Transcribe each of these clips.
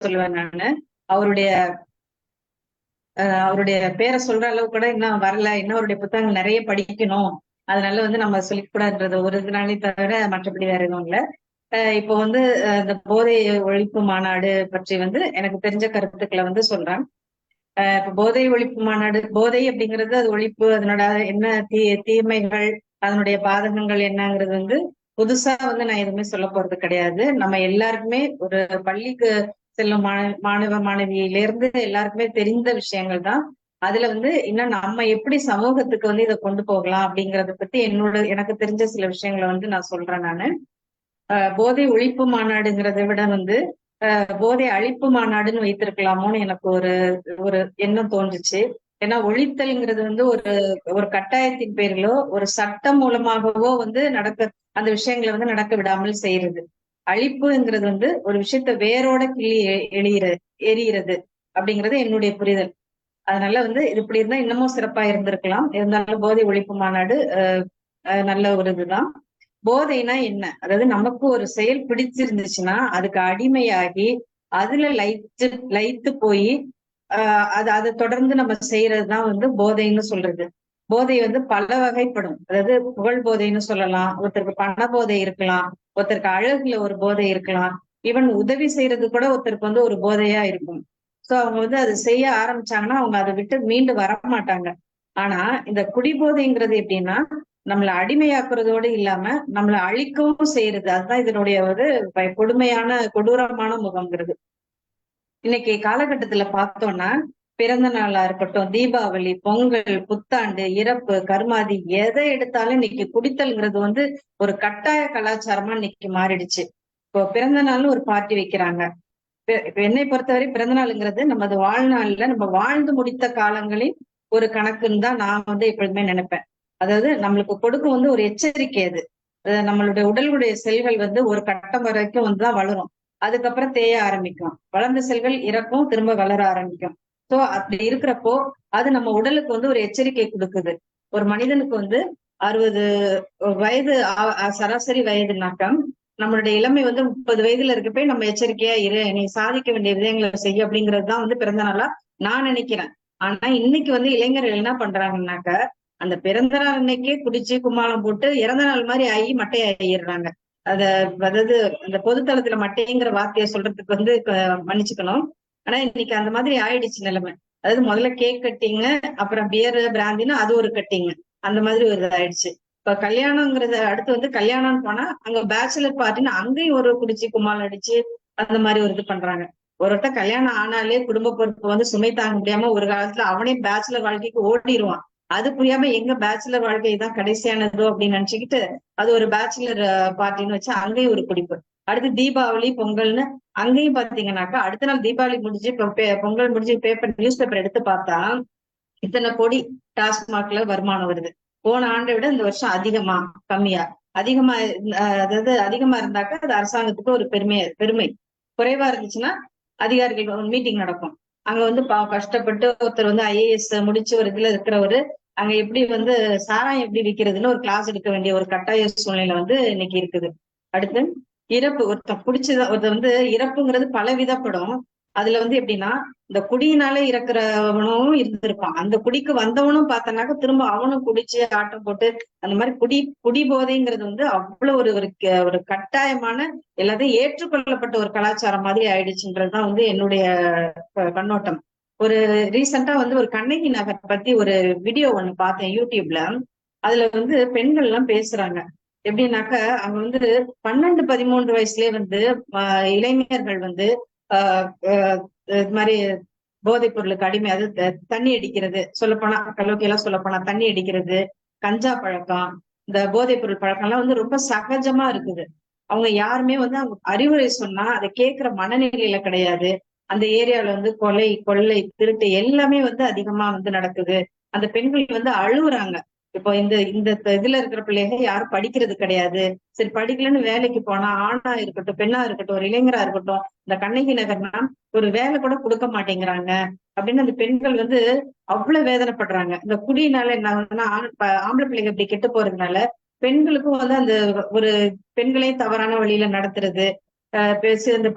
சொல்லுவேன் நானு. அவருடைய அவருடைய பேரை சொல்ற அளவு கூட இன்னும் வரல. இன்னும் அவருடைய புத்தகங்கள் நிறைய படிக்கணும். அதனால நம்ம சொல்லிக்கூடாதுன்றது ஒரு இதனாலே தவிர மற்றபடி வேற எதுவும் இல்ல. இப்போ இந்த போதை ஒழிப்பு மாநாடு பற்றி எனக்கு தெரிஞ்ச கருத்துக்களை சொல்றேன். இப்ப போதை ஒழிப்பு மாநாடு, போதை அப்படிங்கிறது அது ஒழிப்பு, அதனோட என்ன தீமைகள், அதனுடைய பாதகங்கள் என்னங்கிறது புதுசா நான் எதுவுமே சொல்ல போறது கிடையாது. நம்ம எல்லாருக்குமே ஒரு பள்ளிக்கு செல்லும் மாணவ மாணவியிலிருந்து எல்லாருக்குமே தெரிந்த விஷயங்கள் தான். அதுல இன்னும் நம்ம எப்படி சமூகத்துக்கு இதை கொண்டு போகலாம் அப்படிங்கறத பத்தி எனக்கு தெரிஞ்ச சில விஷயங்களை நான் சொல்றேன் நானு. போதை ஒழிப்பு மாநாடுங்கிறத விட போதை அழிப்பு மாநாடுன்னு வைத்திருக்கலாமோன்னு எனக்கு ஒரு ஒரு எண்ணம் தோன்றுச்சு. ஏன்னா ஒழித்தல்ங்கிறது ஒரு ஒரு கட்டாயத்தின் பேரிலோ ஒரு சட்டம் மூலமாகவோ நடக்க அந்த விஷயங்களை நடக்க விடாமல் செய்யறது. அழிப்புங்கிறது ஒரு விஷயத்த வேரோட கிள்ளி எரியிறது அப்படிங்கிறது என்னுடைய புரிதல். அதனால இது இப்படி இருந்தா இன்னமும் சிறப்பா இருந்திருக்கலாம். இருந்தாலும் போதை ஒழிப்பு மாநாடு நல்ல ஒரு இதுதான். போதைனா என்ன? அதாவது நமக்கு ஒரு செயல் பிடிச்சிருந்துச்சுன்னா அதுக்கு அடிமையாகி அதுல லயித்து போய் அதை தொடர்ந்து நம்ம செய்யறதுதான் போதைன்னு சொல்றது. போதை பல வகைப்படும். அதாவது புகழ் போதைன்னு சொல்லலாம், ஒருத்தருக்கு பண போதை இருக்கலாம், ஒருத்தருக்கு அழகுல ஒரு போதை இருக்கலாம், ஈவன் உதவி செய்யறது கூட ஒருத்தருக்கு ஒரு போதையா இருக்கும். சோ அவங்க அதை செய்ய ஆரம்பிச்சாங்கன்னா அவங்க அதை விட்டு மீண்டு வர மாட்டாங்க. ஆனா இந்த குடிபோதைங்கிறது எப்படின்னா நம்மளை அடிமையாக்குறதோடு இல்லாம நம்மளை அழிக்கவும் செய்யறது. அதுதான் இதனுடைய ஒரு கொடுமையான கொடூரமான முகம்ங்கிறது. இன்னைக்கு காலகட்டத்துல பார்த்தோம்னா பிறந்த நாளா இருக்கட்டும், தீபாவளி, பொங்கல், புத்தாண்டு, இறப்பு, கருமாதி எதை எடுத்தாலும் இன்னைக்கு குடித்தல்ங்கிறது ஒரு கட்டாய கலாச்சாரமா இன்னைக்கு மாறிடுச்சு. இப்போ பிறந்த நாள்னு ஒரு பார்ட்டி வைக்கிறாங்க. இப்ப என்னை பொறுத்தவரை பிறந்த நாளுங்கிறது நமது வாழ்நாள்ல நம்ம வாழ்ந்து முடித்த காலங்களின் ஒரு கணக்குன்னு தான் நான் எப்பொழுதுமே நினைப்பேன். அதாவது நம்மளுக்கு கொடுக்கும் ஒரு எச்சரிக்கை அது. நம்மளுடைய உடலுடைய செல்கள் ஒரு கட்டம் வரைக்கும் தான் வளரும். அதுக்கப்புறம் தேய ஆரம்பிக்கும். வளர்ந்த செல்கள் இறக்கும், திரும்ப வளர ஆரம்பிக்கும். சோ அப்படி இருக்கிறப்போ அது நம்ம உடலுக்கு ஒரு எச்சரிக்கை கொடுக்குது. ஒரு மனிதனுக்கு 60 வயது சராசரி வயதுனாக்கா நம்மளுடைய இளமை 30 வயதுல இருக்கப்ப நம்ம எச்சரிக்கையா இரு, நீ சாதிக்க வேண்டிய விதயங்களை செய்ய அப்படிங்கறதுதான் பிறந்த நாளா நான் நினைக்கிறேன். ஆனா இன்னைக்கு இளைஞர்கள் என்ன பண்றாங்கன்னாக்க அந்த பிறந்த நாள் அன்னைக்கே குடிச்சு கும்மாளம் போட்டு இறந்த நாள் மாதிரி ஆகி மட்டை ஆகிடுறாங்க. அதாவது அந்த பொதுத்தளத்துல மட்டைங்கிற வார்த்தையை சொல்றதுக்கு மன்னிச்சுக்கணும். ஆனா இன்னைக்கு அந்த மாதிரி ஆயிடுச்சு நிலைமை. அதாவது முதல்ல கேக் கட்டிங்க, அப்புறம் பியர் பிராந்தின்னு அது ஒரு கட்டிங்க, அந்த மாதிரி ஒரு ஆயிடுச்சு. இப்ப கல்யாணங்கிறத அடுத்து கல்யாணம்னு போனா அங்க பேச்சுலர் பார்ட்டின்னு அங்கேயும் ஒரு குடிச்சு கும்மால் அடிச்சு அந்த மாதிரி ஒரு இது பண்றாங்க. ஒருத்தர் கல்யாணம் ஆனாலே குடும்ப பொறுப்பு சுமை தாங்க முடியாம ஒரு காலத்துல அவனே பேச்சுலர் வாழ்க்கைக்கு ஓடிடுவான். அது புரியாம எங்க பேச்சுலர் வாழ்க்கை தான் கடைசியானதோ அப்படின்னு நினைச்சுக்கிட்டு அது ஒரு பேச்சுலர் பார்ட்டின்னு வச்சு அங்கேயும் ஒரு குடிப்பு. அடுத்து தீபாவளி, பொங்கல்னு அங்கேயும் பாத்தீங்கன்னாக்கா அடுத்த நாள் தீபாவளி முடிஞ்சு பொங்கல் முடிஞ்சு நியூஸ் பேப்பர் எடுத்து பார்த்தா இத்தனை கோடி டாஸ்மாக்ல வருமானம் வருது. போன ஆண்டை விட இந்த வருஷம் அதிகமா கம்மியா, அதிகமா அதாவது அதிகமா இருந்தாக்கா அது அரசாங்கத்துக்கு ஒரு பெருமை. குறைவா இருந்துச்சுன்னா அதிகாரிகள் மீட்டிங் நடக்கும். அங்க கஷ்டப்பட்டு ஒருத்தர் ஐஏஎஸ் முடிச்சு ஒரு இதுல இருக்கிறவரு அங்க எப்படி சாராயம் எப்படி விற்கிறதுன்னு ஒரு கிளாஸ் எடுக்க வேண்டிய ஒரு கட்டாய சூழ்நிலை இன்னைக்கு இருக்குது. அடுத்து இறப்பு, ஒருத்தர் இறப்புங்கிறது பல விதப்படும். அதுல எப்படின்னா இந்த குடியினாலே இறக்குறவனும் இருந்திருப்பான். அந்த குடிக்கு வந்தவனும் பார்த்தனாக்க திரும்ப அவனும் குடிச்சு ஆட்டம் போட்டு அந்த மாதிரி குடி போதைங்கிறது அவ்வளவு ஒரு கட்டாயமான எல்லாத்தையும் ஏற்றுக்கொள்ளப்பட்ட ஒரு கலாச்சாரம் மாதிரி ஆயிடுச்சுன்றதுதான் என்னுடைய கண்ணோட்டம். ஒரு ரீசெண்டா ஒரு கண்ணகி நகர் பத்தி ஒரு வீடியோ ஒண்ணு பார்த்தேன் யூடியூப்ல. அதுல பெண்கள் எல்லாம் பேசுறாங்க. எப்படின்னாக்க அங்க 12, 13 வயசுலயே இளைஞர்கள் இது மாதிரி போதைப் பொருளுக்கு அடிமை. அது தண்ணி அடிக்கிறது, சொல்லப்போனா கல்லூரியெல்லாம் சொல்லப்போனா தண்ணி அடிக்கிறது, கஞ்சா பழக்கம், இந்த போதைப் பொருள் பழக்கம் எல்லாம் ரொம்ப சகஜமா இருக்குது. அவங்க யாருமே அவங்க அறிவுரை சொன்னா அதை கேட்கிற மனநிலையில கிடையாது. அந்த ஏரியால கொலை, கொள்ளை, திருட்டு எல்லாமே அதிகமா நடக்குது. அந்த பெண்கள் அழுகுறாங்க. இப்போ இந்த இந்த இதுல இருக்கிற பிள்ளைங்க யாரும் படிக்கிறது கிடையாது. சரி படிக்கலன்னு வேலைக்கு போனா ஆணா இருக்கட்டும், பெண்ணா இருக்கட்டும், ஒரு இளைஞரா இருக்கட்டும், இந்த கண்ணகி நகர்னா ஒரு வேலை கூட கொடுக்க மாட்டேங்கிறாங்க அப்படின்னு அந்த பெண்கள் அவ்வளவு வேதனைப்படுறாங்க. இந்த குடியினால என்ன ஆம்பளை பிள்ளைங்க இப்படி கெட்டு போறதுனால பெண்களுக்கும் அந்த ஒரு பெண்களையும் தவறான வழியில நடத்துறது, பேசி அந்த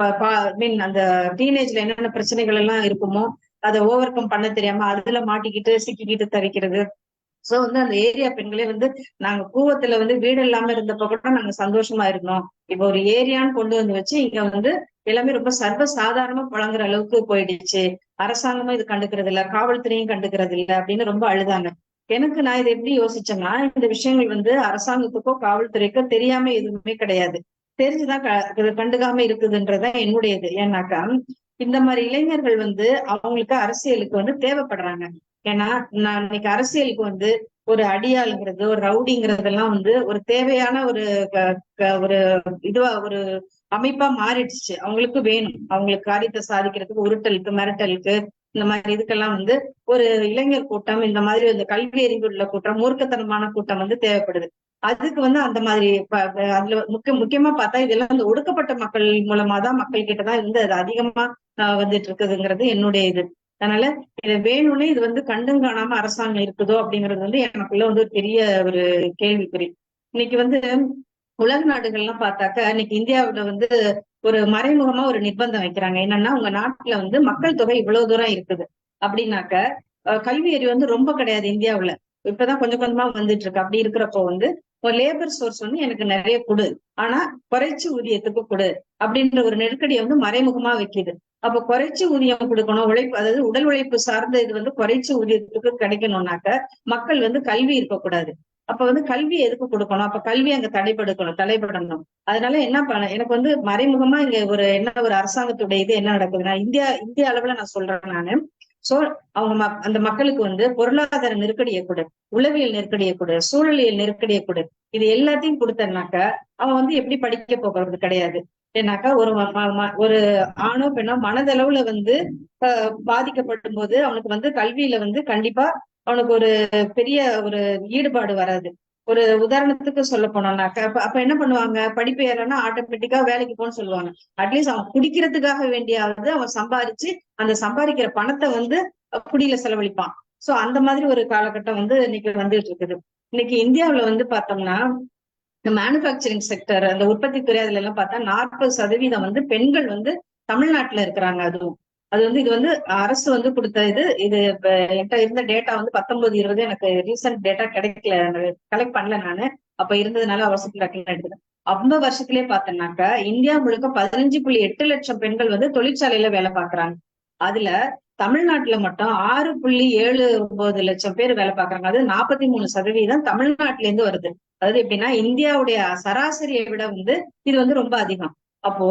மீன் அந்த டீனேஜ்ல என்னென்ன பிரச்சனைகள் எல்லாம் இருக்குமோ அதை ஓவர் கம் பண்ண தெரியாம அதுல மாட்டிக்கிட்டு சிக்கிக்கிட்டு தவிக்கிறது. சோ வந்து அந்த ஏரியா பெண்களே வந்து நாங்க கூவத்துல வந்து வீடு இல்லாம இருந்தப்ப கூட நாங்க சந்தோஷமா இருந்தோம். இப்ப ஒரு ஏரியான்னு கொண்டு வந்து வச்சு இங்க வந்து எல்லாமே ரொம்ப சர்வ சாதாரணமா புழங்குற அளவுக்கு போயிடுச்சு. அரசாங்கமும் இது கண்டுக்கிறது இல்ல, காவல்துறையும் கண்டுக்கிறது இல்ல அப்படின்னு ரொம்ப அழுதாங்க. எனக்கு நான் இதை எப்படி யோசிச்சேன்னா, இந்த விஷயங்கள் வந்து அரசாங்கத்துக்கோ காவல்துறைக்கோ தெரியாம எதுவுமே கிடையாது. தெரிஞ்சுதான் கண்டுக்காம இருக்குதுன்றதுதான் என்னுடைய இது. ஏன்னாக்கா இந்த மாதிரி இளைஞர்கள் வந்து அவங்களுக்கு அரசியலுக்கு வந்து தேவைப்படுறாங்க. ஏன்னா நான் இன்னைக்கு அரசியலுக்கு வந்து ஒரு அடியாளுங்கிறது ஒரு ரவுடிங்கிறதெல்லாம் வந்து ஒரு தேவையான ஒரு ஒரு இதுவா ஒரு அமைப்பா மாறிடுச்சு. அவங்களுக்கு வேணும், அவங்களுக்கு காரியத்தை சாதிக்கிறதுக்கு, உருட்டலுக்கு மிரட்டலுக்கு இந்த மாதிரி இதுக்கெல்லாம் வந்து ஒரு இளைஞர் கூட்டம், இந்த மாதிரி இந்த கல்வி அறிவு உள்ள கூட்டம், மூர்க்கத்தனமான கூட்டம் வந்து தேவைப்படுது. அதுக்கு வந்து அந்த மாதிரி அதுல முக்கியமா பார்த்தா இதெல்லாம் இந்த ஒடுக்கப்பட்ட மக்கள் மூலமா தான் மக்கள் கிட்டதான் இருந்து அது அதிகமா வந்துட்டு இருக்குதுங்கிறது என்னுடைய இது. அதனால இது வேணும்னே இது வந்து கண்டும் காணாம அரசாங்கம் இருக்குதோ அப்படிங்கிறது வந்து எனக்குள்ள வந்து ஒரு பெரிய ஒரு கேள்விக்குறி. இன்னைக்கு வந்து உலக நாடுகள்லாம் பார்த்தாக்க இன்னைக்கு இந்தியாவுல வந்து ஒரு மறைமுகமா ஒரு நிர்பந்தம் வைக்கிறாங்க. என்னன்னா உங்க நாட்டுல வந்து மக்கள் தொகை இவ்வளவு தூரம் இருக்குது அப்படின்னாக்க கல்வி அறிவு வந்து ரொம்ப கிடையாது இந்தியாவுல. இப்பதான் கொஞ்சம் கொஞ்சமா வந்துட்டு இருக்கு. அப்படி இருக்கிறப்போ வந்து ஒரு லேபர் சோர்ஸ் வந்து எனக்கு நிறைய கொடு, ஆனா குறைச்சு ஊதியத்துக்கு கொடு அப்படின்ற ஒரு நெருக்கடியை வந்து மறைமுகமா வைக்குது. அப்ப குறைச்சு ஊதியம் கொடுக்கணும், உழைப்பு அதாவது உடல் உழைப்பு சார்ந்த இது வந்து குறைச்சு ஊதியத்துக்கு கிடைக்கணும்னாக்க மக்கள் வந்து கல்வி இருக்கக்கூடாது. அப்ப வந்து கல்வி எதுக்கு கொடுக்கணும்? அப்ப கல்வி அங்க தடைபடணும். அதனால என்ன பண்ண எனக்கு வந்து மறைமுகமா இங்க ஒரு என்ன ஒரு அரசாங்கத்துடைய இது என்ன நடக்குதுன்னா, இந்திய அளவுல நான் சொல்றேன் நானு. சோ அவங்க அந்த மக்களுக்கு வந்து பொருளாதார நெருக்கடியை கொடு, உளவியல் நெருக்கடியை கொடு, சூழலியல் நெருக்கடியை கொடு, இது எல்லாத்தையும் கொடுத்தனாக்க அவன் வந்து எப்படி படிக்க போகிறது கிடையாது. ஏன்னாக்கா ஒரு ஆணோ பெண்ணோ மனதளவுல வந்து பாதிக்கப்படும் போது அவனுக்கு வந்து கல்வியில வந்து கண்டிப்பா அவனுக்கு ஒரு பெரிய ஒரு ஈடுபாடு வராது. ஒரு உதாரணத்துக்கு சொல்ல போனோம்னாக்க அப்ப என்ன பண்ணுவாங்க, படிப்பு ஏறனா ஆட்டோமேட்டிக்கா வேலைக்கு போன்னு சொல்லுவாங்க. அட்லீஸ்ட் அவன் குடிக்கிறதுக்காக வேண்டியாவது அவன் சம்பாரிச்சு அந்த சம்பாதிக்கிற பணத்தை வந்து குடியில செலவழிப்பான். சோ அந்த மாதிரி ஒரு காலகட்டம் வந்து இன்னைக்கு வந்துட்டு இருக்குது. இன்னைக்கு இந்தியாவுல வந்து பார்த்தோம்னா இந்த மேனுபேக்சரிங் செக்டர் அந்த உற்பத்தி துறை அதுல எல்லாம் பார்த்தா 40% வந்து பெண்கள் வந்து தமிழ்நாட்டுல இருக்கிறாங்க. அதுவும் அது வந்து இது வந்து அரசு வந்து கொடுத்த இது என்கிட்ட இருந்த டேட்டா வந்து 19-20 எனக்கு ரீசன்ட் டேட்டா கிடைக்கல, கலெக்ட் பண்ணல நானு. அப்ப இருந்ததுனால அவசரத்துல எடுத்துட்டேன். அந்த வருஷத்திலேயே பார்த்தேன்னாக்கா இந்தியா முழுக்க 15.8 லட்சம் பெண்கள் வந்து தொழிற்சாலையில வேலை பார்க்கறாங்க. அதுல தமிழ்நாட்டுல மட்டும் 6.79 லட்சம் பேர் வேலை பார்க்கறாங்க. அது 43% தமிழ்நாட்டுல இருந்து வருது. அதாவது எப்படின்னா இந்தியாவுடைய சராசரியை விட வந்து இது வந்து ரொம்ப அதிகம். அப்போ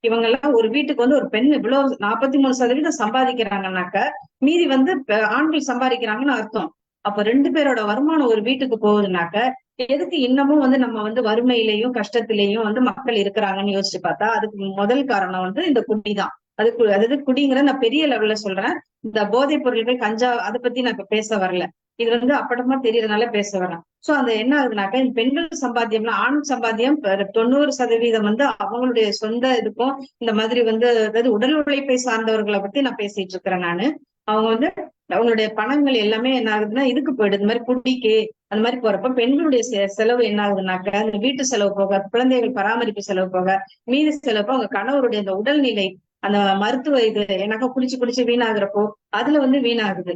இவங்க எல்லாம் ஒரு வீட்டுக்கு வந்து ஒரு பெண் இவ்வளவு 43% சம்பாதிக்கிறாங்கன்னாக்க மீதி வந்து ஆண்கள் சம்பாதிக்கிறாங்கன்னு அர்த்தம். அப்ப 2 பேரோட வருமானம் ஒரு வீட்டுக்கு போகுதுனாக்க எதுக்கு இன்னமும் வந்து நம்ம வந்து வறுமையிலையும் கஷ்டத்திலையும் வந்து மக்கள் இருக்கிறாங்கன்னு யோசிச்சு பார்த்தா அதுக்கு முதல் காரணம் வந்து இந்த குடிதான். அதாவது குடிங்கிற நான் பெரிய லெவல்ல சொல்றேன். இந்த போதைப் பொருள்கள் கஞ்சா அதை பத்தி நான் இப்ப பேச வரல. இது வந்து அப்படமா தெரியறதுனால பேச வரேன். சோ அந்த என்ன ஆகுதுனாக்கா இந்த பெண்கள் சம்பாத்தியம்னா ஆண் சம்பாத்தியம் 90% வந்து அவங்களுடைய சொந்த இதுக்கும் இந்த மாதிரி வந்து அதாவது உடல் உழைப்பை சார்ந்தவர்களை பத்தி நான் பேசிட்டு இருக்கிறேன் நானு. அவங்க வந்து அவங்களுடைய பணங்கள் எல்லாமே என்ன ஆகுதுன்னா இதுக்கு போயிடுது. இந்த மாதிரி குடிக்கு அந்த மாதிரி போறப்ப பெண்களுடைய செலவு என்ன ஆகுதுனாக்க அந்த வீட்டு செலவு போக, குழந்தைகள் பராமரிப்பு செலவு போக, மீதி செலவு அவங்க கணவருடைய அந்த உடல்நிலை அந்த மருத்துவ இது எனக்கு குடிச்சு குடிச்சு வீணாகிறப்போ அதுல வந்து வீணாகுது.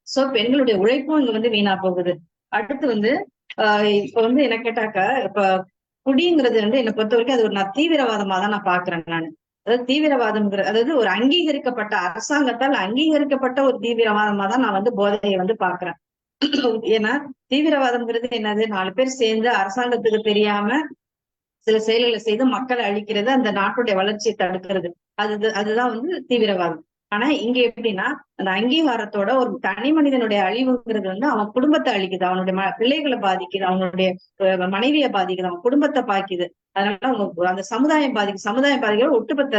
சோ பெண்களுடைய உழைப்பும் இங்க வந்து வீணா போகுது. அடுத்து வந்து இப்ப வந்து என்ன கேட்டாக்கா இப்ப குடிங்கிறது வந்து என்னை பொறுத்த வரைக்கும் அது ஒரு நான் தீவிரவாதமா தான் நான் பாக்குறேன் நானு. அதாவது தீவிரவாதம்ங்கிறது அதாவது ஒரு அங்கீகரிக்கப்பட்ட அரசாங்கத்தால் அங்கீகரிக்கப்பட்ட ஒரு தீவிரவாதமா தான் நான் வந்து போதையை வந்து பாக்குறேன். ஏன்னா தீவிரவாதம்ங்கிறது என்னது, 4 பேர் சேர்ந்து அரசாங்கத்துக்கு தெரியாம சில செயல்களை செய்து மக்களை அழிக்கிறது, அந்த நாட்டுடைய வளர்ச்சியை தடுக்கிறது. அதுதான் வந்து தீவிரவாதம். ஆனா இங்க எப்படின்னா அந்த அங்கீகாரத்தோட ஒரு தனி மனிதனுடைய அழிவுங்கிறது வந்து அவன் குடும்பத்தை அழிக்குது, அவனுடைய பிள்ளைகளை பாதிக்குது, அவனுடைய மனைவியை பாதிக்குது, அவன் குடும்பத்தை பாதிக்குது. அதனால அவங்க அந்த சமுதாயம் பாதிக்கிற ஒட்டுமொத்த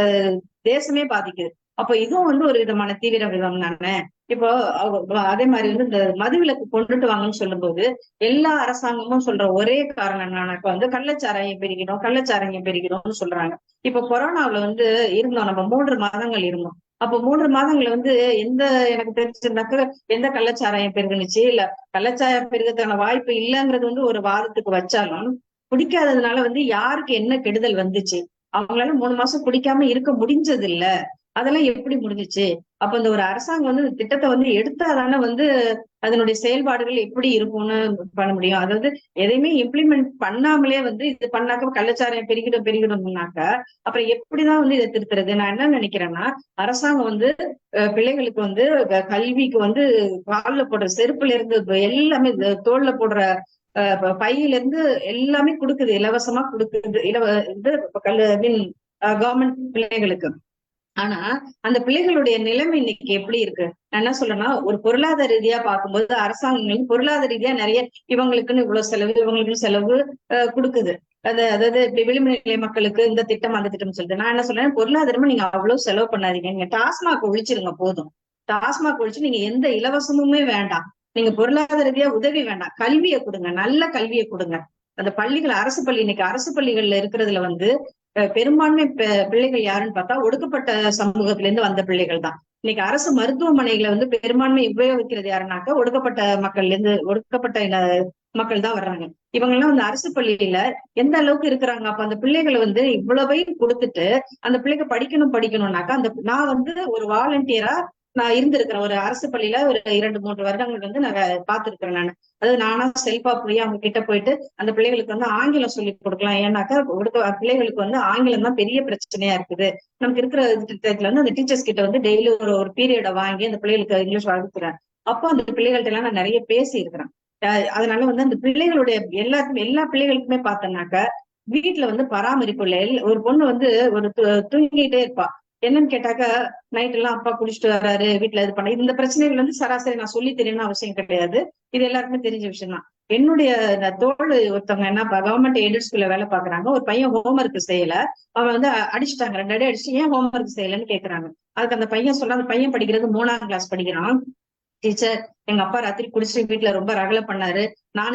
தேசமே பாதிக்குது. அப்ப இதுவும் வந்து ஒரு விதமான தீவிரவாதம் தானே. இப்போ அதே மாதிரி வந்து இந்த மதுவிலக்கு கொண்டுட்டு வாங்கன்னு சொல்லும் போது எல்லா அரசாங்கமும் சொல்ற ஒரே காரணம் என்னன்னாக்கா வந்து கள்ளச்சாராயம் பெருகிறோம்னு சொல்றாங்க. இப்ப கொரோனாவுல வந்து இருந்தோம், நம்ம 3 மாதங்கள் இருந்தோம். அப்போ 3 மாதங்கள்ல வந்து எனக்கு தெரிஞ்சிருந்தாக்க எந்த கள்ளச்சாராயம் பெருகுனுச்சு, இல்ல கள்ளச்சாராயம் பெருகிறதுக்கான வாய்ப்பு இல்லைங்கிறது வந்து ஒரு வாதத்துக்கு வச்சாலும் குடிக்காததுனால வந்து யாருக்கு என்ன கெடுதல் வந்துச்சு, அவங்களால 3 மாசம் குடிக்காம இருக்க முடிஞ்சது இல்ல. அதெல்லாம் எப்படி முடிஞ்சுச்சு? அப்ப இந்த ஒரு அரசாங்கம் வந்து இந்த திட்டத்த வந்து எடுத்தாதானே வந்து அதனுடைய செயல்பாடுகள் எப்படி இருக்கும்னு பண்ண முடியும். அதாவது எதையுமே இம்ப்ளிமெண்ட் பண்ணாமலே வந்து இது பண்ணாக்க கள்ளச்சாராயம் பெருகிடும்னாக்க, அப்புறம் எப்படிதான் வந்து இத திருத்துறது? நான் என்ன நினைக்கிறேன்னா, அரசாங்கம் வந்து பிள்ளைகளுக்கு வந்து கல்விக்கு வந்து கால்ல போடுற செருப்புல இருந்து எல்லாமே தோள்ல போடுற பையில இருந்து எல்லாமே குடுக்குது. இலவசமா குடுக்குது. இது ஐ மீன் கவர்மெண்ட் பிள்ளைகளுக்கு. ஆனா, அந்த பிள்ளைகளுடைய நிலைமை இன்னைக்கு எப்படி இருக்கு? நான் என்ன சொல்றேன்னா, ஒரு பொருளாதார ரீதியா பார்க்கும்போது அரசாங்கங்கள் பொருளாதார ரீதியா நெறைய இவங்களுக்குன்னு இவ்வளவு செலவு, இவங்களுக்குன்னு செலவு குடுக்குது. அதாவது இப்படி விளிம்பு நிலை மக்களுக்கு இந்த திட்டம், அந்த திட்டம்னு சொல்லிட்டு. நான் என்ன சொல்றேன், பொருளாதாரமா நீங்க அவ்வளவு செலவு பண்ணாதீங்க. நீங்க டாஸ்மாக் ஒழிச்சிருங்க போதும். டாஸ்மாக் ஒழிச்சு நீங்க எந்த இலவசமுமே வேண்டாம். நீங்க பொருளாதார ரீதியா உதவி வேண்டாம். கல்விய குடுங்க. நல்ல கல்விய குடுங்க. அந்த பள்ளிகள் அரசு பள்ளி இன்னைக்கு அரசு பள்ளிகள்ல இருக்கிறதுல வந்து பெரும்பான்மை பிள்ளைகள் யாருன்னு பார்த்தா ஒடுக்கப்பட்ட சமூகத்துல இருந்து வந்த பிள்ளைகள் தான். இன்னைக்கு அரசு மருத்துவமனைகளை வந்து பெரும்பான்மை உபயோகிக்கிறது யாருன்னாக்கா ஒடுக்கப்பட்ட மக்கள்ல இருந்து ஒடுக்கப்பட்ட மக்கள் தான் வர்றாங்க. இவங்க எல்லாம் வந்து அரசு பள்ளியில எந்த அளவுக்கு இருக்கிறாங்க. அப்ப அந்த பிள்ளைகளை வந்து இவ்வளவையும் கொடுத்துட்டு அந்த பிள்ளைங்க படிக்கணும்னாக்கா நான் வந்து ஒரு வாலண்டியரா நான் இருந்திருக்கிறேன். ஒரு அரசு பள்ளியில ஒரு 2, 3 வருடங்கள் வந்து நான் பார்த்திருக்கிறேன் நானு. அதாவது நானா செல்ஃபா போய் அவங்க கிட்ட போயிட்டு அந்த பிள்ளைகளுக்கு வந்து ஆங்கிலம் சொல்லி கொடுக்கலாம். ஏன்னாக்கா பிள்ளைகளுக்கு வந்து ஆங்கிலம் தான் பெரிய பிரச்சனையா இருக்குது. நமக்கு இருக்கிற திட்டத்துல வந்து அந்த டீச்சர்ஸ் கிட்ட வந்து டெய்லி ஒரு பீரியட வாங்கி அந்த பிள்ளைகளுக்கு இங்கிலீஷ் வளர்க்குறேன். அப்போ அந்த பிள்ளைகள்ட்ட எல்லாம் நான் நிறைய பேசி இருக்கிறேன். அதனால வந்து அந்த பிள்ளைகளுடைய எல்லா பிள்ளைகளுக்குமே பார்த்தோம்னாக்க வீட்டுல வந்து பராமரிப்பு இல்லை. ஒரு பொண்ணு வந்து தூங்கிட்டே இருப்பா. என்னன்னு கேட்டாக்க நைட் எல்லாம் அப்பா குடிச்சிட்டு வர்றாரு, வீட்டுல இது பண்ண இந்த பிரச்சனைகள் வந்து சராசரி நான் சொல்லி தெரியணும்னு அவசியம் கிடையாது. இது எல்லாருக்குமே தெரிஞ்ச விஷயம் தான். என்னுடைய தோழு ஒருத்தவங்க என்ன கவர்மெண்ட் எய்டட் ஸ்கூல்ல வேலை பாக்குறாங்க. ஒரு பையன் ஹோம்ஒர்க் செய்யல. அவன் வந்து அடிச்சுட்டாங்க. 2 அடி அடிச்சு ஏன் ஹோம்ஒர்க் செய்யலன்னு கேக்குறாங்க. அதுக்கு அந்த பையன் சொல்ல, அந்த பையன் படிக்கிறது 3ஆம் கிளாஸ் படிக்கிறான். டீச்சர், எங்க அப்பா ராத்திரி குடிச்சிட்டு வீட்டுல ரொம்ப ரகலை பண்ணாரு. நானும்